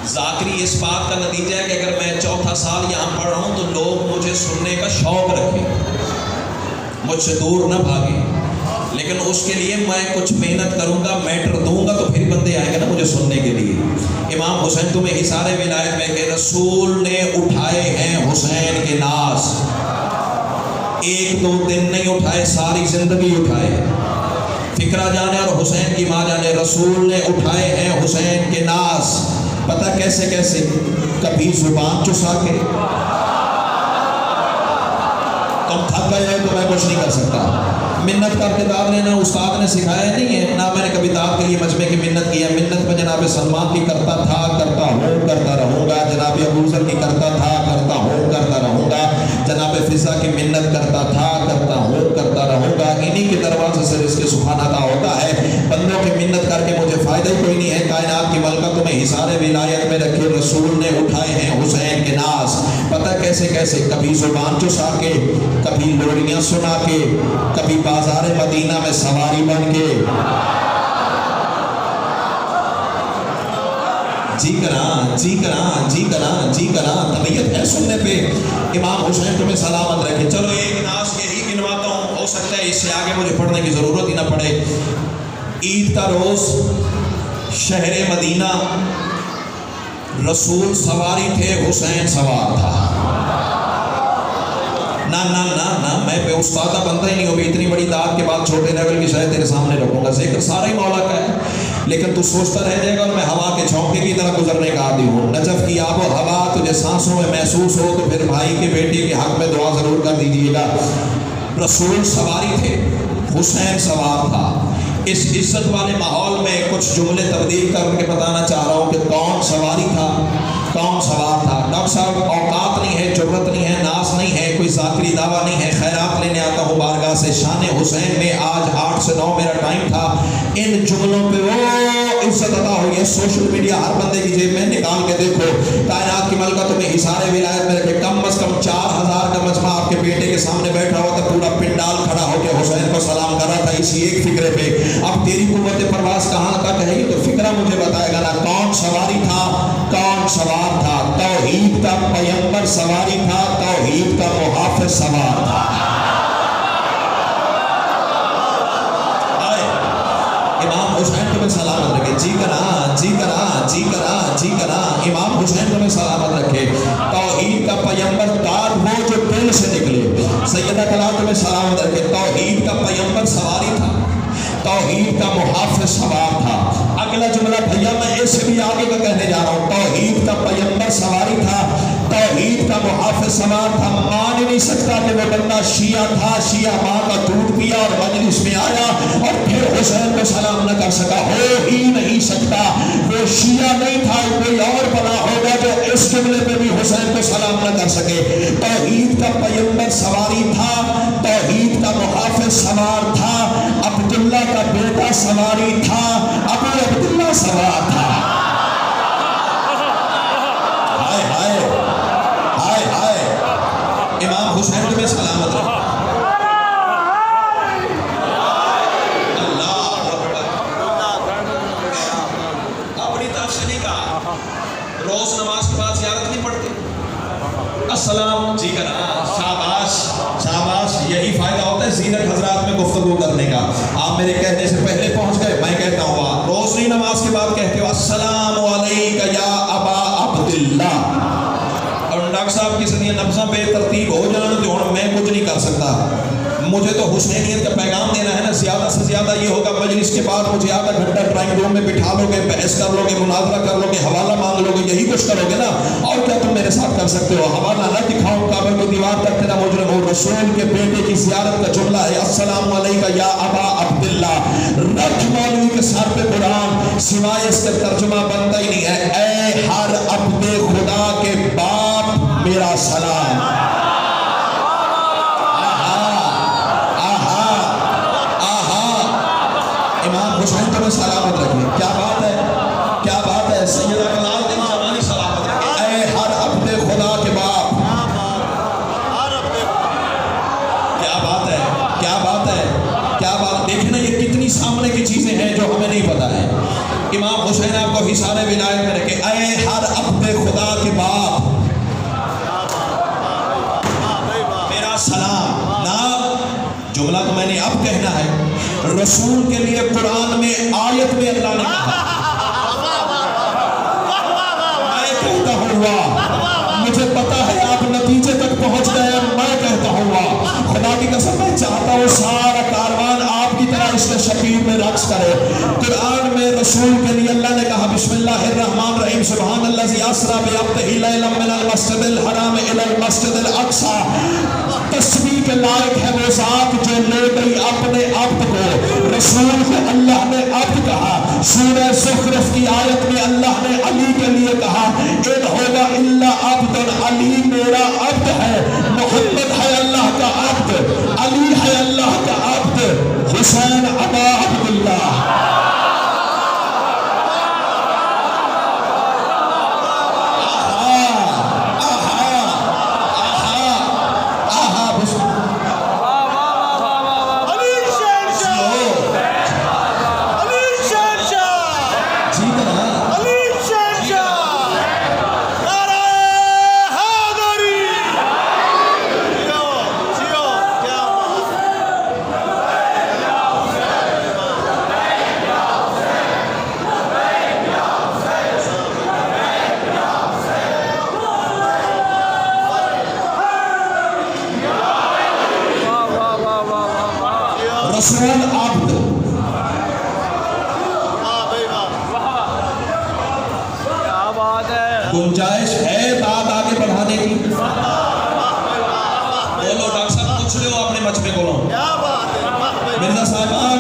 ذاکری اس بات کا نتیجہ ہے کہ اگر میں 4تھا سال یہاں پڑھ رہا ہوں تو لوگ مجھے سننے کا شوق رکھیں، مجھ سے دور نہ بھاگیں. لیکن اس کے لیے میں کچھ محنت کروں گا، میٹر دوں گا، تو پھر بندے آئیں گے نا مجھے سننے کے لیے. امام حسین تمہیں حصار ولایت میں کہ رسول نے اٹھائے ہیں حسین کے ناز. 1-2 دن نہیں اٹھائے، ساری زندگی اٹھائے. فکرہ جانے اور حسین کی ماں جانے، رسول نے اٹھائے ہیں حسین کے ناز. پتہ کیسے کیسے؟ کبھی زبان چسا کے. تم تھک گئے تو میں کچھ نہیں کر سکتا. منت کر کے داد لینا استاد نے سکھایا نہیں ہے، نہ میں نے کبھی داد کے لیے مجمع کی منت کی ہے. منت میں جناب سلمان کی کرتا تھا، کرتا ہوں، کرتا رہوں گا. جناب ابوذر کی کرتا تھا، کرتا ہوں، کرتا رہوں گا. جناب فضا کی منت کرتا تھا، کرتا ہوں، کرتا رہوں گا. انہی کے دروازے سے رزق سبحان عطا ہوتا ہے. بندوں کی منت کر کے مجھے فائدہ ہی کوئی نہیں ہے. کائنات کی ملکہ تمہیں حصار ولایت میں رکھے. رسول نے اٹھائے ہیں حسین کے ناز. پتہ کیسے کیسے؟ کبھی زبان چسا کے، کبھی لوریاں سنا کے، کبھی بازار مدینہ میں سواری بن کے. جی کراں، جی کراں، جی کراں، جی کراں. طبیعت ہے سننے پہ. امام حسین تمہیں سلامت رکھے. چلو ایک ناز یہی گنواتا ہوں، ہو سکتا ہے اس سے آگے مجھے پڑھنے کی ضرورت ہی نہ پڑے. عید کا روز شہر مدینہ، رسول سواری تھے، حسین سوار تھا. نہ نہ نہ نہ میں بے استادہ بندہ ہی نہیں ہوں. اتنی بڑی داد کے بعد چھوٹے لیول کی شاید تیرے سامنے رکھوں گا. ذکر سارا ہی مولا کا ہے، لیکن تو سوچتا رہ جائے گا اور میں ہوا کے جھونکے کی طرح گزرنے کا عادی ہوں. نجف کی آب و ہوا تجھے سانسوں میں محسوس ہو تو پھر بھائی کے بیٹے کے حق میں دعا ضرور کر دیجیے گا. رسول سواری تھے، حسین سوار تھا. اس عزت والے ماحول میں کچھ جملے تبدیل کر کے بتانا چاہ رہا ہوں کہ کون سواری تھا، کون سوار تھا. ڈاکٹر صاحب اوقات نہیں ہے، جرت نہیں ہے، ناز نہیں ہے، کوئی ذاکری دعویٰ نہیں ہے. خیرات لینے آتا ہوں بارگاہ سے. شان حسین میں آج 8 سے 9 میرا ٹائم تھا. ان جملوں پہ وہ عزت عطا ہوئی ہے. سوشل میڈیا ہر بندے کی جیب میں نکال کے دیکھو. کائنات کی ملکہ تمہیں حصار ولایت میں رکھے. کم از کم 4000 کا مجمع آپ کے بیٹے کے سامنے بیٹھا ہوا تھا. پورا پنڈال کھڑا ہو کے حسین کو سلام کر رہا تھا اسی ایک فکرے پہ. اب تیری قوت پرواز کہاں تک ہے یہ تو فکرہ مجھے بتائے گا نا. کون سواری تھا، کون سوار تھا؟ توحید کا پیغمبر سواری تھا، توحید کا محافظ سوار تھا. امام حسین تمہیں سلامت رکھے. جی کراں، جی کراں، جی کراں، جی کراں. امام حسین تمہیں سلامت رکھے. توحید کا پیغمبر تار وہ جو دل سے نکلے. سیدہ کلام تمہیں سلامت رکھے. توحید کا پیغمبر سواری تھا، توحید کا محافظ سوار تھا. اگلا جملہ بھیا میں اس سے بھی آگے کا کہنے جا رہا ہوں. توحید کا پیغمبر سواری تھا، توحید کا محافظ سوار تھا. مان نہیں سکتا کہ وہ بندہ شیعہ تھا، شیعہ ماں کا دودھ پیا اور مجلس میں آیا اور پھر حسین کو سلام نہ کر سکا. ہو ہی نہیں سکتا. وہ شیعہ نہیں تھا، کوئی اور بنا ہوگا جو اس جملے پہ بھی حسین کو سلام نہ کر سکے. توحید کا پیغمبر سواری تھا، توحید کا محافظ سوار تھا. عبداللہ کا بیٹا سواری تھا، ابو عبداللہ سوار تھا. ہائے ہائے ہائے ہائے. امام حسین تمہیں سلامت رکھے. اللہ اکبر. اپنی طرف سے نہیں کہا. روز نماز کے بعد زیارت نہیں پڑھتے. السلام جی کراں، شاباش یہی فائدہ ہوتا ہے زینت حضرات میں گفتگو کرنے کا. آپ میرے کہنے سے پہلے پہنچ گئے, میں کہتا ہوں آپ روزی نماز کے بعد کہتے ہو السلام علیکہ یا ابا عبداللہ. اور ڈاکٹر صاحب کسی دن نفساں بے ترتیب ہو جانا تو ہوں میں کچھ نہیں کر سکتا. مجھے تو حسینیت کا پیغام دینا ہے نا. زیادہ سے زیادہ یہ ہوگا مجلس کے بعد مجھے آدھا گھنٹہ ڈرائنگ روم میں بٹھا لو گے, بحث کر لو گے, مناظرہ کر لو گے, حوالہ مانگ لو گے, یہی کچھ کرو گے نا. اور کیا تم میرے ساتھ کر سکتے ہو؟ حوالہ نہ دکھاؤں کعبہ کی دیوار تک تیرا مجرم ہو. رسول کے بیٹے کی زیارت کا جملہ ہے السلام علیکہ یا ابا عبداللہ. رکھ مولوی کے سر پہ قرآن, سوائے اس کا ترجمہ بنتا ہی نہیں ہے اے ہر عبد خدا کے باپ میرا سلام. امام حسین تمہیں سلامت رکھے. کیا بات ہے, کیا بات ہے. سیدہ کلال دن زمانی سلامت رکھے. اے ہر عبد خدا کے باپ. کیا بات ہے, کیا بات ہے, کیا بات. دیکھیں نا یہ کتنی سامنے کی چیزیں ہیں جو ہمیں نہیں پتا ہے. امام حسین آپ کو حصار ولایت میں رکھے. اے ہر عبد خدا کے باپ میرا سلام. نہ جملہ تو میں نے اب کہنا ہے. رسول کے لیے قرآن میں آیت میں اللہ نے کہا میں کہتا ہوں واہ. مجھے پتا ہے آپ نتیجے تک پہنچ گئے. میں کہتا ہوں واہ. خدا کی قسم میں چاہتا ہوں سارا کاروان آپ کی طرح اس کے شبیر میں رقص کرے. قرآن میں رسول کے لیے اللہ نے کہا بسم اللہ الرحمن الرحیم سبحان الذی اسری بعبدہ لیلا من المسجد الحرام الی المسجد الاقصی. تسبیح کے لائق ہے وہ ذات جو لے گئی اپنے عبد کو. رسول کو اللہ نے عبد کہا. سورہ زخرف کی آیت میں اللہ نے علی کے لیے کہا ان ہوگا الا عبد. علی میرا عبد ہے. محمد ہے اللہ کا عبد, علی ہے اللہ کا عبد. حسین ابا عبداللہ. رسول عبد. گنجائش ہے بات آگے بڑھانے کی. بولو ڈاکٹر صاحب پوچھ رہے ہو اپنے مجمع کو. مرزا صاحبان,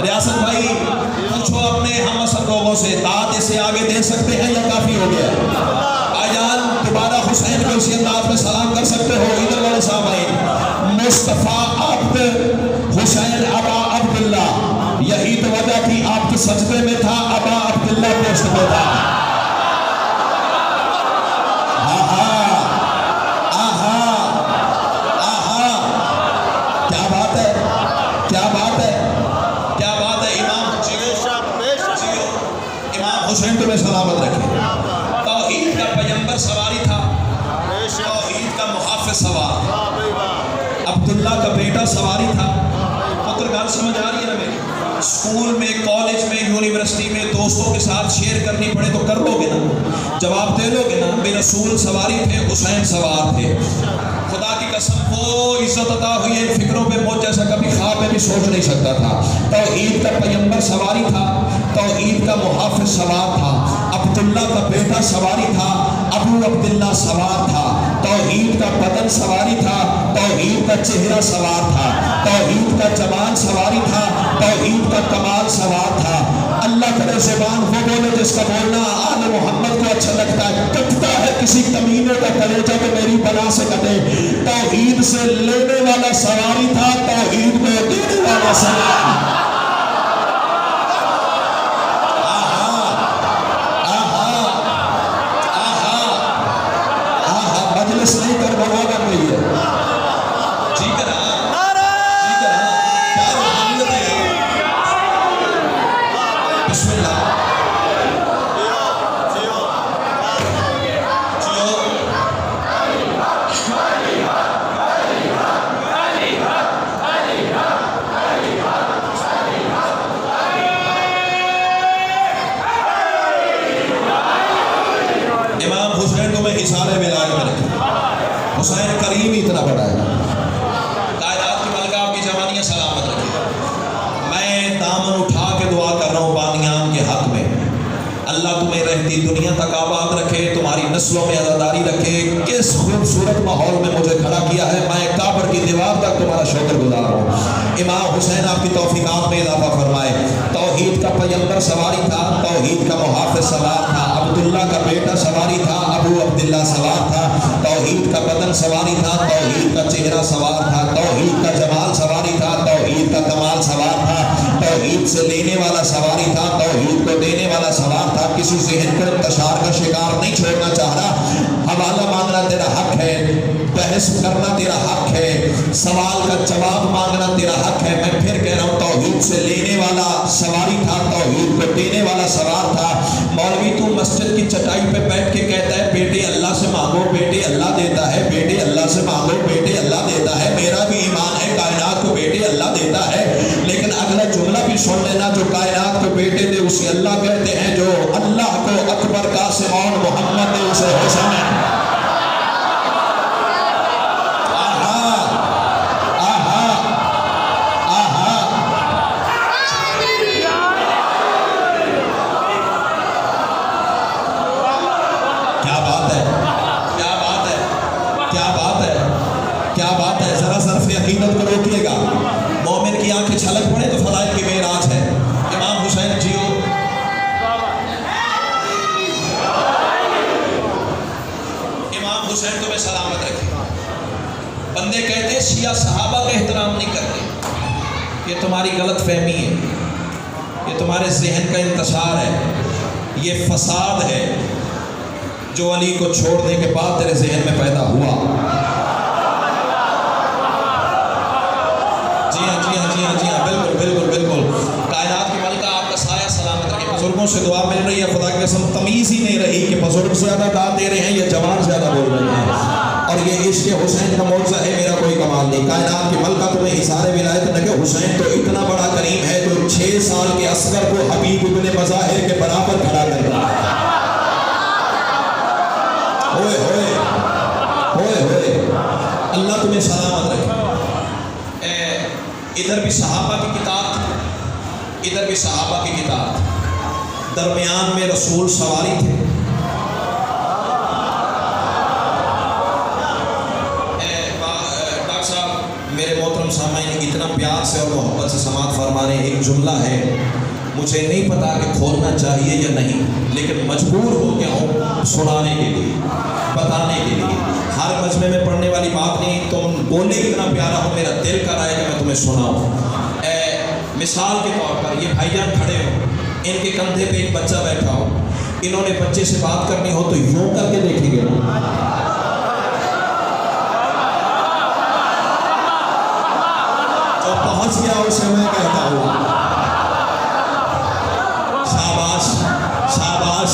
ریاست بھائی پوچھو اپنے ہم اثر لوگوں سے داد اس سے آگے دے سکتے ہیں یا کافی ہو گیا؟ بھائی جان دوبارہ حسین کو اسی انداز میں سلام کر سکتے ہو. ادھر والے صاحب آئے. مصطفیٰ عبد حسین ابا عبداللہ. یہی تو وجہ تھی آپ کے سجدے میں تھا ابا عبداللہ پوسٹ میں تھا. کیا بات ہے, کیا بات ہے, کیا بات ہے. امام حسین تمہیں سلامت رکھے. توحید کا پیغمبر سواری تھا, توحید کا محافظ سوار. عبداللہ کا بیٹا سواری تھا. پتر گال سمجھ آ رہی ہے نا میری. اسکول میں, کالج میں, یونیورسٹی میں دوستوں کے ساتھ شیئر کرنی پڑے تو کر لو گے نا, جواب دے لو گے نا. بے رسول سواری تھے, حسین سوار تھے. خدا کی قسم وہ عزت عطا ہوئی ہے فکروں پہ مجھ جیسا کبھی خواب میں بھی سوچ نہیں سکتا تھا. توحید کا پیغمبر سواری تھا, توحید کا محافظ سوار تھا. عبداللہ کا بیٹا سواری تھا, ابو عبداللہ سوار تھا. توحید کا بدن سواری تھا, توحید کا چہرہ سوار تھا. توحید کا جمال سواری تھا, توحید کا کمال سوار تھا. اللہ کرے زبان وہ بولے جس کا بولنا آل محمد کو اچھا لگتا ہے. کٹتا ہے کسی کمینے کا کلیجہ تو میری بلا سے کٹے. توحید سے لینے والا سواری تھا, توحید میں دینے والا سواری. مجلس نہیں کر بنا کر رہی ہے. ٹھیک ہے نا, ٹھیک ہے نا. کیا روحانیت ہے. بسم اللہ. حسین کریم ہی اتنا بڑا ہے۔ کائنات کی ملکہ آپ کی جوانیاں سلامت رکھے۔ میں دامن اٹھا کے دعا کر رہا ہوں بانیان کے حق میں، اللہ تمہیں رہتی دنیا تک آباد رکھے، تمہاری نسلوں میں عزاداری رکھے۔ کس خوبصورت ماحول میں مجھے کھڑا کیا ہے، میں کعبہ کی دیوار تک تمہارا شکر گزار ہوں۔ امام حسین آپ کی توفیقات میں اضافہ فرمائے۔ توحید کا پیغمبر سواری تھا، توحید کا محافظ سوار تھا، عبداللہ کا بیٹا سواری تھا، ابو عبداللہ سوار تھا، توحید کا بدن سواری تھا، توحید کا چہرہ سوار تھا، توحید کا جمال سواری تھا، توحید کا کمال سوار تھا، توحید سے لینے والا سواری تھا، توحید کو دینے والا سوار تھا۔ کسی ذہن کو انتشار کا شکار نہیں چھوڑنا چاہ رہا۔ حوالہ مانگنا تیرا حق ہے، بحث کرنا تیرا حق ہے، سوال کا جواب مانگنا تیرا حق ہے۔ میں پھر کہہ رہا ہوں، توحید سے لینے والا سواری تھا، توحید کو دینے والا سوار تھا۔ مولوی تو مسجد کی چٹائی پہ بیٹھ کے کہتا ہے بیٹے اللہ سے مانگو، بیٹے اللہ دیتا ہے، بیٹے اللہ سے مانگو، بیٹے اللہ دیتا ہے۔ میرا بھی ایمان ہے کائنات کو بیٹے اللہ دیتا ہے، لیکن اگلا جملہ بھی سن لینا، جو کائنات کو بیٹے دے اسے اللہ کہتے ہیں، جو اللہ کو اکبر قاسم اور محمد دے اسے حسین۔ عقیدت کو روکیے گا، مومن کی آنکھیں چھلک پڑے تو فضائل کی معراج ہے۔ امام حسین جیو، امام حسین تمہیں سلامت رکھے۔ بندے کہتے ہیں شیعہ صحابہ کا احترام نہیں کرتے، یہ تمہاری غلط فہمی ہے، یہ تمہارے ذہن کا انتشار ہے، یہ فساد ہے جو علی کو چھوڑنے کے بعد تیرے ذہن میں پیدا ہوا۔ جی ہاں بالکل کائنات کی ملکہ آپ کا سایہ سلامت رکھے۔ بزرگوں سے دعا مل رہی ہے، خدا کی قسم تمیز ہی نہیں رہی کہ بزرگ زیادہ داد دے رہے ہیں یا جوان زیادہ بول رہے ہیں، اور یہ عشق حسین کا معجزہ ہے، میرا کوئی کمال نہیں۔ کائنات کی ملکہ تمہیں اظہار ولایت نہ کہ حسین تو اتنا بڑا کریم ہے جو 6 سال کے اصغر کو حبیب ابن مظاہر کے برابر کھڑا کر رہا ہے۔ ہوئے ہوئے ہوئے ہوئے، اللہ تمہیں سلامت رکھے۔ ادھر بھی صحابہ کی کتاب، ادھر بھی صحابہ کی کتاب، درمیان میں رسول سواری تھے۔ ڈاکٹر صاحب میرے محترم سامعین اتنا پیار سے اور محبت سے سماعت فرما رہے ہیں، ایک جملہ ہے مجھے نہیں پتا کہ کھولنا چاہیے یا نہیں، لیکن مجبور ہو گیا ہوں سنانے کے لیے، بتانے کے لیے۔ ہر مجمع میں پڑھنے والی بات نہیں، تم بولنے اتنا پیارا ہو، میرا دل کر رہا ہے کہ میں تمہیں سناؤں۔ مثال کے طور پر یہ بھائی جان کھڑے ہو، ان کے کندھے پہ ایک بچہ بیٹھا ہو، انہوں نے بچے سے بات کرنی ہو تو یوں کر کے دیکھیں گے نا، جو پہنچ گیا اسے میں کہتا ہوں شاباش شاباش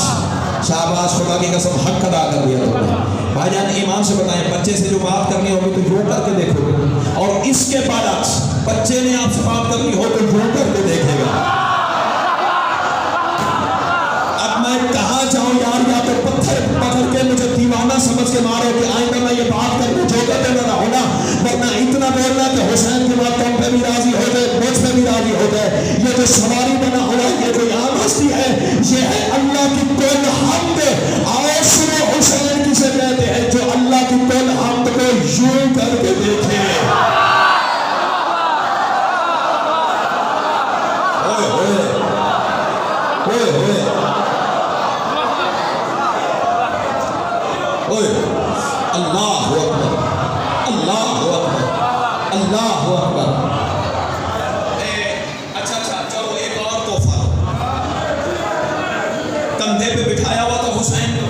شاباش، خدا کی قسم حق ادا کر دیا تم نے۔ بھائی جان ایمان سے بتائیں، بچے سے جو بات کرنی ہوگی تو یوں کر کے دیکھو گے، اور اس کے برعکس بچے نے آپ سے بات کرنی ہو تو یوں کر کے دیکھے گا۔ اب میں کہاں جاؤں یار، یا تو پتھر پکڑ کے مجھے دیوانہ سمجھ کے مارو کہ آئندہ میں یہ بات کرنے جو کرتے نہ رہو نا، ورنہ اتنا بولنا کہ حسین کی بات تم پہ بھی راضی ہو جائے، مجھ پہ بھی راضی ہو جائے۔ یہ جو سواری بنا ہوا ہے، یہ جو عام ہستی ہے، یہ ہے اللہ کی کل حمد۔ آؤ سنو حسین کسے کہتے ہیں، جو اللہ کی کل حمد کو یوں کر کے دیکھے۔ ہوئے ہوئے ہوئے ہوئے ہوئے، اللہ اکبر اللہ اکبر اللہ اکبر۔ اچھا چلو ایک اور تحفہ، کندھے پہ بٹھایا ہوا تھا حسین کو،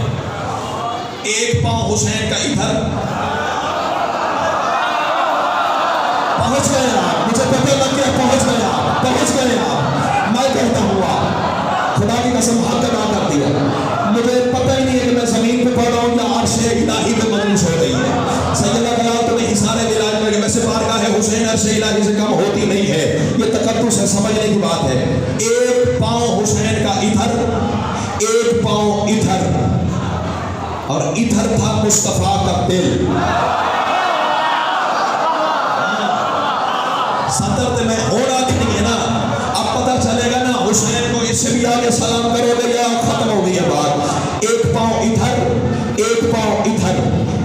ایک پاؤں حسین کا ادھر، پہنچ گئے آپ، مجھے پتہ لگ گیا پہنچ گئے آپ، پہنچ گئے آپ۔ میں کہتا ہوں آپ خدا کی قسم حق ادا کر دیا، مجھے پتہ ہی نہیں ہے کہ میں زمین پہ پڑھ رہا ہوں یا عرش الہی پہ مجلس ہو رہی ہے۔ سیدہ کلال تمہیں حصار ولایت میں، ویسے بارگاہ حسین عرش الہی سے کم ہوتی نہیں ہے، یہ تقدس ہے، سمجھنے کی بات ہے۔ ایک پاؤں حسین کا ادھر، ایک پاؤں ادھر، اور ادھر تھا مصطفیٰ کا دل. صدر تے میں ہونا کہ نہیں ہے نا. اب پتہ چلے گا نا حسین کو اس سے بھی آگے سلام کرو گے یا ختم ہو گئی ہے بات. ایک پاؤں ادھر ایک پاؤں ادھر.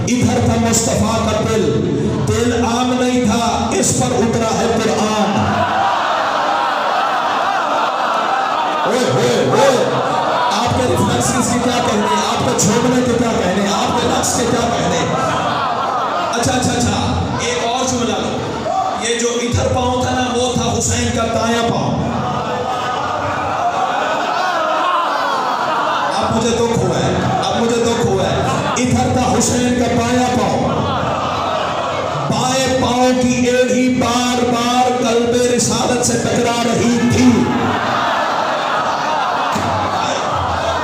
ادھر تھا مصطفیٰ کا دل. دل عام نہیں تھا, اس پر اترا ہے قرآن. آپ کے ریفلیکسز کے کیا کہنے, آپ کے چھوڑنے کے کیا کہنے, آپ کے نقص کے کیا کہنے. اچھا ایک اور جملہ لو. یہ جو ادھر پاؤں تھا نا وہ تھا حسین کا دایاں پاؤں. اب مجھے دکھ ہوا ہے. ادھر تھا حسین کا بایاں پاؤں. بائیں پاؤں کی ایڑی بار بار قلب رسالت سے ٹکرا رہی تھی.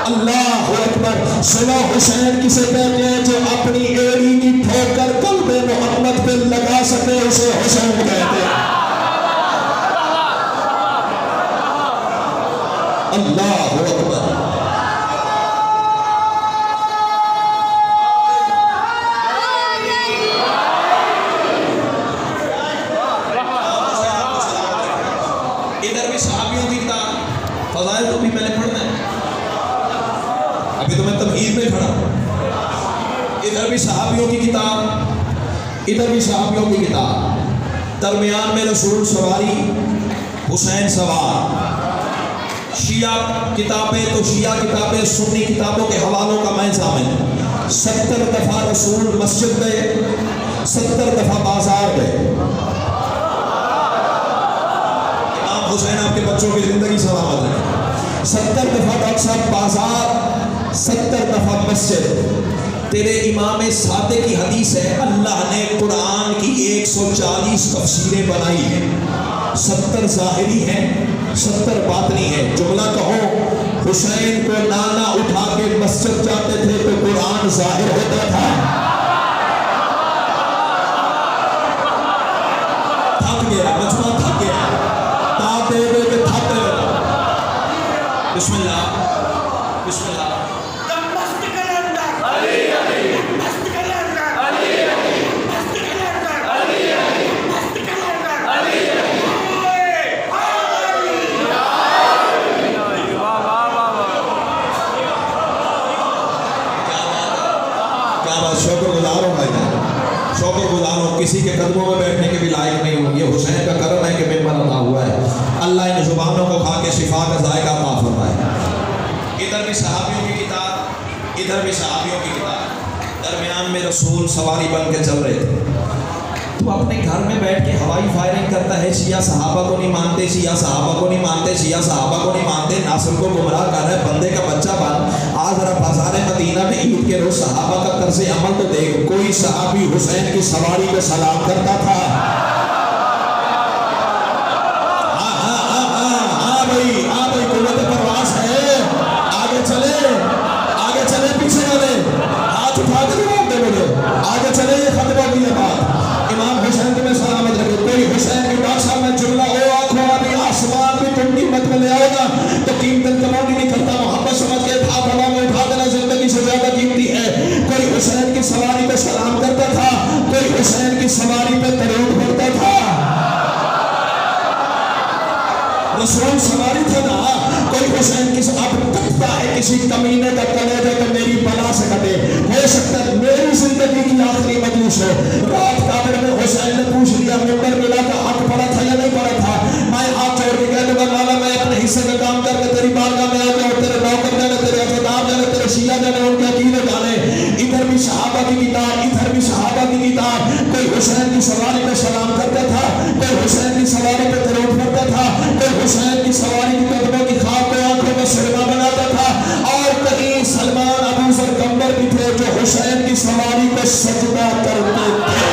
اللہ اکبر. سنا حسین کسے کہتے ہیں جو اپنی ایڑی کی ٹھوکر قلب محمد پہ لگا سکے اسے حسین کہتے ہیں. اللہ اکبر. ادھر بھی صحابیوں کی کتاب فضائل تو بھی میں نے پڑھنا ہے, ابھی تو میں تمہید میں کھڑا ہوں. ادھر بھی صحابیوں کی کتاب, درمیان میں رسول سواری, حسین سوار. شیعہ کتابیں تو شیعہ کتابیں, سنی کتابوں کے حوالوں کا میں ضامن. 70 دفعہ رسول مسجد گئے, 70 دفعہ بازار گئے. امام حسین آپ کے بچوں کی زندگی سلامت رہے. 70 دفعہ ڈاکٹر صاحب بازار, 70 دفعہ مسجد. تیرے امام صادق کی حدیث ہے اللہ نے قرآن کی 140 تفسیریں بنائی ہیں. 70 ظاہری ہیں, 70 باطنی ہیں. جملہ کہو, حسین کو نانا اٹھا کے مسجد جاتے تھے تو قرآن ظاہر ہوتا تھا. تھک گیا مجمع, تھک گیا. تاپ دے دے کے تھک گیا. بسم اللہ بسم اللہ. شکر گزار ہوں بھائی جان, شکر گزار ہوں. کسی کے قدموں میں بیٹھنے کے بھی لائق نہیں ہوں. یہ حسین کا کرم ہے کہ ممبر عطا ہوا ہے. اللہ ان زبانوں کو کھا کے شفا کا ذائقہ عطا فرمائے. ادھر بھی صحابیوں کی کتاب, ادھر بھی صحابیوں کی کتاب. درمیان میں رسول سواری بن کے چل رہے تھے. تو اپنے گھر میں بیٹھ کے ہوائی فائرنگ کرتا ہے. شیعہ صحابہ کو نہیں مانتے, شیعہ صحابہ کو نہیں مانتے, شیعہ صحابہ کو نہیں مانتے. ناصر کو گمراہ کر رہا ہے, بندے کا بچہ بن. آج ذرا بازار مدینہ میں عید کے روز صحابہ کا طرز عمل تو دیکھ. کوئی صحابی حسین کی سواری پہ سلام کرتا تھا. ہاں بھائی قوت پرواز ہے. آگے چلے پیچھے والے ہاتھ اٹھا کے جواب دے مجھے. آگے چلے, یہ خطبہ کی ہے بات. امام حسین تمہیں سلامت رکھے. کوئی حسین کی ڈاکٹر صاحب میں جملہ ہو آنکھوں والی آسمان بھی تم قیمت میں لے آؤ گا تو قیمت کماؤ نہیں کرتا. محبت سمجھ کے ہاتھ ہوا میں اٹھا دینا زندگی سے زیادہ قیمتی ہے. کوئی حسین کی سواری پہ سلام کرتا تھا, کوئی حسین کی سواری پہ درود پڑھتا تھا. رسول سواری تھا نا. کوئی حسین کی اب کٹتا ہے کسی کمینے کا کلیجہ کہ میری بلا سے کٹے. ہو سکتا ہے میری زندگی کی آخری مجلس ہو. رات کابر میں حسین نے پوچھ لیا ممبر ملا کا حق پڑا تھا یا نہیں پڑا تھا. میں ہاتھ چھوڑ کے کہہ دوں گا مولا میں اپنے حصے کا کام کر کے تیری بارگاہ میں آ جاؤں. تیرے نوکر جانے, تیرے اقتدار جانے, تیرے شیعہ جانے, ان کے عقیدے جانے. ادھر بھی صحابہ کی کتاب, ادھر بھی صحابہ کی کتاب. کوئی حسین کی سواری پہ سلام کرتا تھا, کوئی حسین کی سواری پہ درود پڑھتا تھا, کوئی حسین کی سواری کی قدموں کی خاک کو آنکھوں میں سرما بناتا تھا. اور کہیں سلمان ابو ذر کمبر بھی تھے جو حسین کی سواری پہ سجدہ کرتے تھے.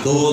2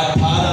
18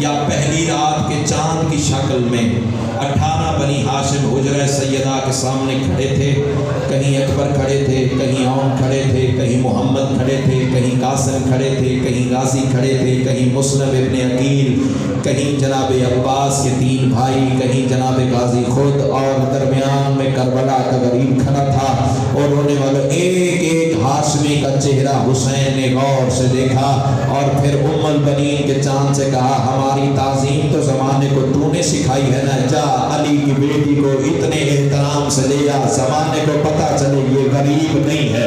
یا پہلی رات کے چاند کی شکل میں 18 بنی ہاشم حجرہ سیدہ کے سامنے کھڑے تھے. کہیں اکبر کھڑے تھے, کہیں عون کھڑے تھے, کہیں محمد کھڑے تھے, کہیں قاسم کھڑے تھے, کہیں غازی کھڑے تھے, کہیں مسلم ابن عقیل, کہیں جناب عباس کے 3 بھائی, کہیں جناب غازی خود, اور درمیان میں کربلا کا غریب کھڑا تھا. اور رونے والوں ایک ایک ہاشمی کا چہرہ حسین نے غور سے دیکھا اور پھر ام البنین کے چاند سے کہا ہماری تعظیم تو زمانے کو تو نے سکھائی ہے نا, جا علی کی بیٹی کو اتنے احترام سے لے جا, زمانے کو پتہ چلے یہ غریب نہیں ہے.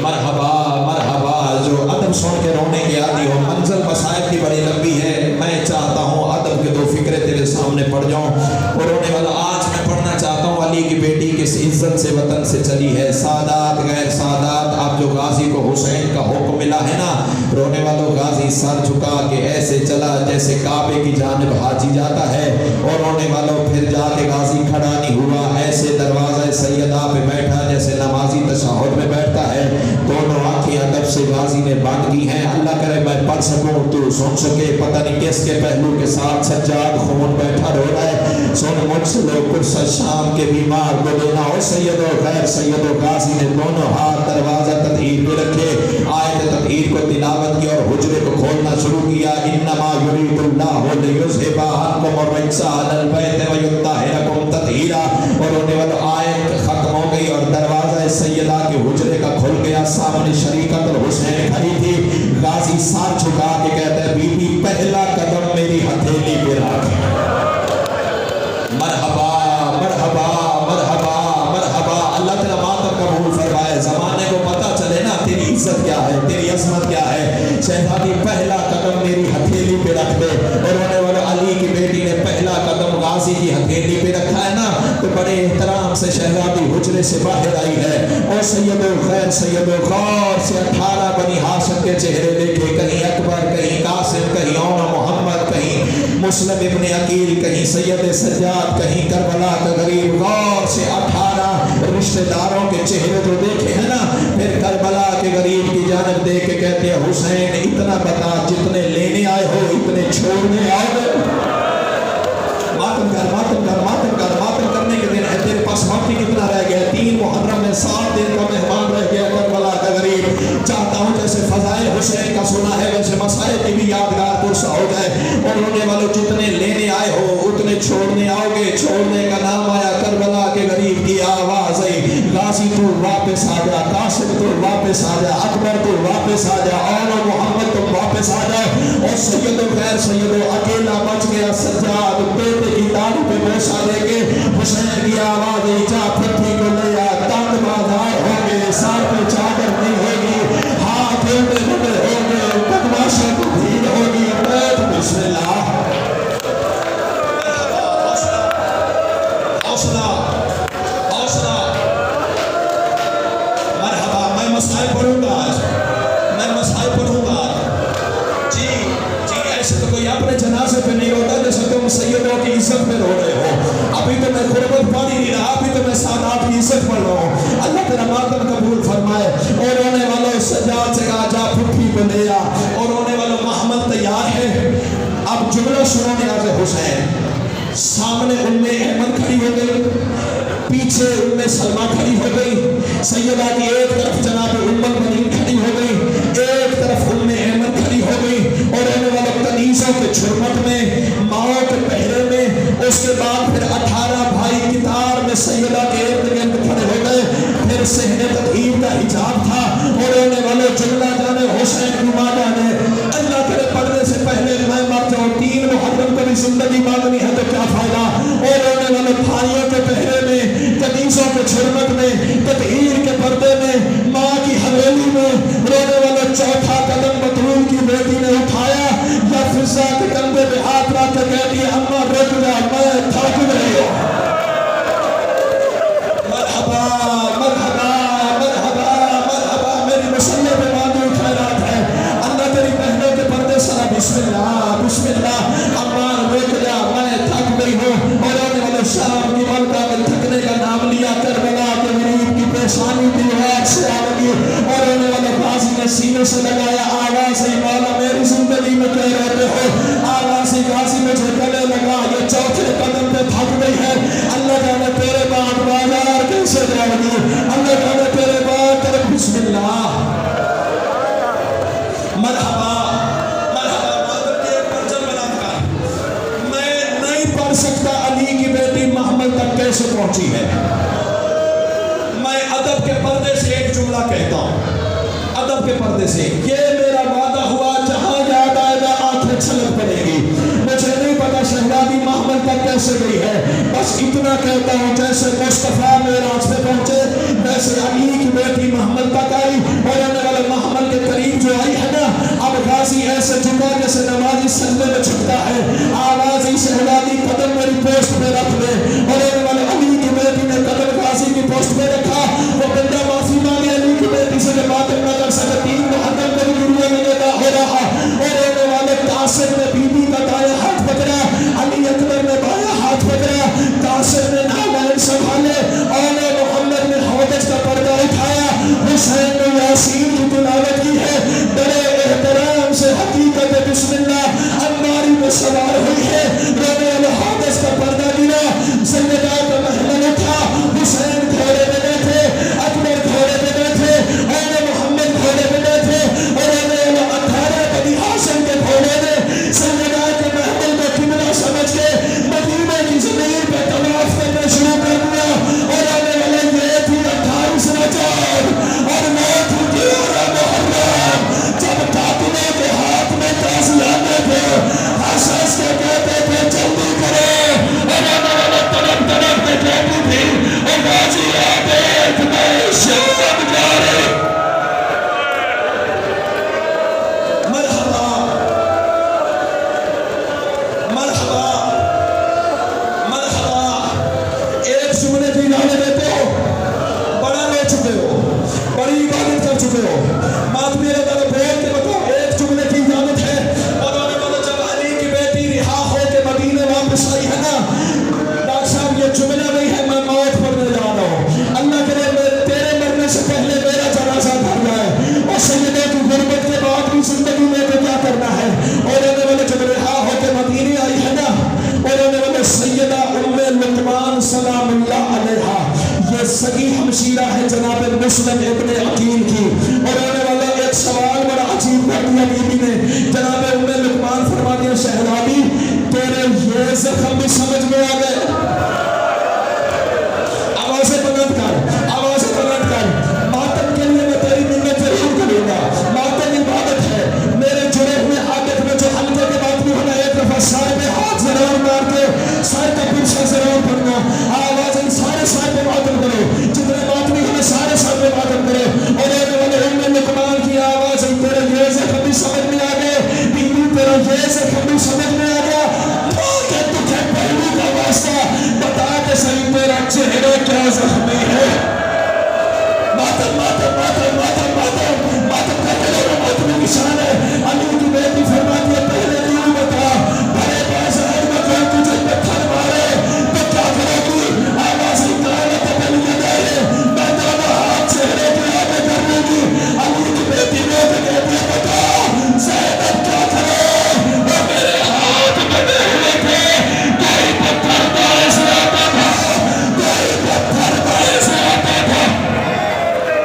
مرحبا مرحبا. جو ادب سن کے رونے کے عادی ہو, منزل مسائل کی بڑی لمبی ہے, میں چاہتا ہوں ادب کے 2 فکرے تیرے سامنے پڑھ جاؤں. اور رونے والا آج میں پڑھنا چاہتا ہوں علی کی بیٹی کس عزت سے وطن سے چلی ہے. سادات غیر سادات, اب جو غازی کو حسین کا حکم ملا ہے نا, رونے والوں غازی سر جھکا کے ایسے چلا جیسے کعبے کی جانب حاجی جاتا ہے. اور رونے والوں پھر جا کے غازی کھڑا نہیں ہوا, ایسے دروازہ سیدہ پہ بیٹھا جیسے نمازی تشہد میں بیٹھتا ہے. دونوں آنکھیں ادب سے غازی نے باندھ کی ہیں. اللہ کرے میں پڑھ سکوں تو سن سکے. پتہ نہیں کس کے پہلو کے ساتھ سجاد خون بیٹھا رو رہا ہے. سن مجھ سے لو پرسد شام کے بیمار کو دینا ہو. سید و غیر سید و غازی نے دونوں ہاتھ دروازہ تطہیر پہ رکھے, آیت تطہیر کو تلاوت کی اور حجرے کو کھولنا شروع کیا. انما یرید اللہ لیذھب عنکم الرجس اہل البیت ویطہرکم تطہیرا. اور رونے والا آیت ختم ہو گئی اور دروازہ سیدہ کے حجرے کا کھل گیا. سامنے شریکت الحسین کھڑی تھی. غازی سر جھکا کے کہتے ہیں بی بی پہلا قدم میری ہتھیلی پہ رکھ. مرحبا مرحبا مرحبا مرحبا. اللہ تعالیٰ ماتم قبول فرمائے. زمانے کو پتہ چلے نا تیری عزت کیا ہے, تیری عظمت کیا ہے. شہزادی پہلا قدم میری ہتھیلی پہ رکھ دے. اور رونے والے علی کی بیٹی نے پہلا قدم غازی کی ہتھیلی پہ رکھا ہے نا, تو بڑے احترام سے شہزادی حجرے سے باہر آئی ہے. اور سید الخیر سید الغور سے 18 بنی ہاشم کے چہرے دیکھے, کہیں اکبر, کہیں قاسم, کہیں عون محمد, کہیں مسلم ابن عقیل, کہیں سید سجاد, کہیں کربلا کا غریب. غور سے 18 رشتہ داروں کے چہرے جو دیکھے ہیں نا, پھر کربلا کے غریب کی جانب دیکھ کے کہتے ہیں حسین اتنا بتا جتنے لینے آئے ہو اتنے چھوڑنے آؤ. ماتم کر ماتم کر ماتم کر. ماتم کرنے کے دن ہے, تیرے پاس وقت کتنا رہ گیا؟ 3 محرم میں 7 دن کا مہمان رہ گیا کربلا کا غریب. چاہتا ہوں جیسے فضائل حسین کا سنا ہے ویسے مسائل کی بھی یادگار پرسا ہو جائے. اور رونے والوں جتنے لینے آئے ہو اتنے چھوڑنے آؤ گے. چھوڑنے کا نام آیا, کربلا کے غریب کی آواز آئی, غازی تو واپس آ جا, قاسم تو واپس آ جا, اکبر تو واپس آ جا, اور محمد تو واپس آ جا. اور سید و غیر سید و اکیلا بچ گیا سجاد. بیٹے کی داڑھی پہ بوسہ دے کے حسین کی آواز آئی, جا پھٹی کو لے آ, تنگ بازار ہوں گے, سر پہ چادر نہیں ہوگی, ہاتھ اڑے بڑے ہوں گے, بدماشوں کی بھیڑ ہوگی. بسم اللہ. حوصلہ حوصلہ. مرحبا. میں مسائل پڑھوں گا آج, میں مسائل پڑھوں گا. جی جی, ایسے تو کوئی اپنے جنازے پہ نہیں روتا جیسے تم سیدوں کی عزت پہ رو رہے ہو. ابھی تو میں غربت پڑھ ہی نہیں رہا, ابھی تو میں سادات کی عزت پڑھ رہا ہوں. اللہ تیرا ماتم قبول فرمائے. اور رونے والوں سجاد سے کہا جا پھٹی کو لے آ. اور رونے والوں محمد تیار ہے. اب جملہ سنو نیاز حسین. سامنے ام احمد کھڑی ہو گئی, پیچھے ام سلمہ کھڑی ہو گئی. سیدہ کی ایک طرف جناب ام البنین کھڑی ہو گئی, ایک طرف ام احمد کھڑی ہو گئی. اور رہنے والے کنیزوں کے چھرمٹ میں, ماؤں کے پہرے میں. اس کے بعد پھر 18 بھائی کتار میں سیدہ کے ارد گرد کھڑے ہو گئے. پھر صحن تطہیر کا حجاب تھا. اور رہنے والے جملہ جانے حسین کی ماں جانے. اللہ کرے پڑھنے سے پہلے میں مر جاؤں. 3 محرم کو بھی زندگی مانگنی ہے تو کیا فائدہ. اور رہنے والے بھائیوں کے پہرے میں, کنیزوں کے چھرمٹ میں, تطہیر کے پردے میں, ماں کی حویلی میں رونے والا چوتھا قدم بطول کی بیٹی نے اٹھایا. یا فضا کے کندھے پہ ہاتھ رکھ کے کہتی ہے اماں رک جا, میں تھک رہی ہوں. مرحبا مرحبا مرحبا مرحبا. میری مسلح پہ موجود خیرات ہے. اللہ تیری بہنوں کے پردے سنا. بسم اللہ بسم اللہ. اماں رک جا, میں تھک گئی ہوں. اور رونے والے شام کی ملکہ میں تھکنے کا نام لیا. کربلا کے غریب کی پیشانی کی آواز سے آ لگی. اور رونے والے غازی نے نے سینے سے لگایا آواز مولا میری زندگی میں کیا رہتے ہو آواز غازی مجھے گلے لگا یہ چوتھے قدم پہ تھک گئی ہے اللہ جانے تیرے بعد بازار کیسے جائے گی اللہ جانے تیرے بعد تیرے بسم اللہ مرحبا مرحبا مادر کے ایک پرچم بنا کر میں نہیں پڑھ سکتا علی کی بیٹی محمد تک کیسے پہنچی ہے میں ادب کے پردے سے ایک جملہ کہتا ہوں ادب کے پردے سے یہ میرا وعدہ ہوا جہاں یاد آئے گا آنکھیں چھلک پڑے گی مجھے نہیں پتا شہزادی محمد تک کیسے گئی ہے بس اتنا کہتا ہوں جیسے مصطفیٰ معراج پہ پہنچے ویسے علی کی بیٹی محمد تک آئی اور آنے والے محمد کے قریب جو آئی ہے نا اب غازی ایسے جھکا جیسے نمازی سجدے میں جھکتا ہے آواز ہی شہزادی قدم میری پوسٹ پہ رکھ دے اور آنے والے علی کی بیٹی نے قدم غازی کی پوسٹ پہ رکھا وہ بندہ معافی مانگے علی کی بیٹی سے کہ باتیں نہ کر سکے تین محرم میں دنیا میں لگا ہو رہا اور آنے والے قاسم نے بی بی کا دائیں ہاتھ پکڑا علی اکبر نے بایاں ہاتھ پکڑا قاسم نے نالین سنبھالے اور محمد نے حوض کا پردہ اٹھایا حسین نے یاسین کی تلاوت کی ہے بڑے احترام سے حقیقت بسم اللہ انباری میں سوار ہوئی ہے رونے والے حوض کا پردہ گرا سیدہ کا محمل اٹھا حسین گھوڑے پہ بیٹھے اکبر گھوڑے پہ بیٹھے اور محمد گھوڑے پہ بیٹھے اور انہیں 18 بنی ہاشم کے گھوڑے نے سیدہ کے محمل کو قبلہ سمجھ کے مدینہ کی زمین پہ طواف کرنا شروع کر دیا اور آنے والے یہ تھی 28 رجب اور 9 تھی 11 محرم جب قاتلوں کے ہاتھ میں تازیانے تھے حساس کے کہتے تھے جلدی کرو اور آنے والے طرف طرف میں کہتی تھی اور غازی آتے ایک نئے شام جارے مرحبا مرحبا مرحبا ایک جملے کی نعرے دیتے ہو بڑا لے چکے ہو بڑی عبادت کر چکے ہو بات میرے بڑے بول کے بتاؤ ایک جملے کی عبادت ہے اور آنے والا جب علی کی بیٹی رہا ہو کے مدینے واپس آئی ہے نا ڈاکٹر صاحب یہ جملہ نہیں ہے میں موت پڑھنے جا رہا ہوں اللہ کرے تیرے مرنے سے پہلے میرا جنازہ گھر جائے اور سیدے کی غربت کے بعد بھی زندگی میں تو کیا کرنا ہے اور آنے والے جب رہا ہو کے مدینے آئی ہے نا اور آنے والے سیدہ ام لقمان سلام اللہ علیہا یہ سگی ہمشیرہ ہے جناب مسلم ابن عقیل کی اور آنے والا ایک سوال بڑا عجیب کر دیا بیوی نے جناب ام لقمان فرما دیا شہزادی تیرے یہ زخم بھی سمجھ میں آ گئے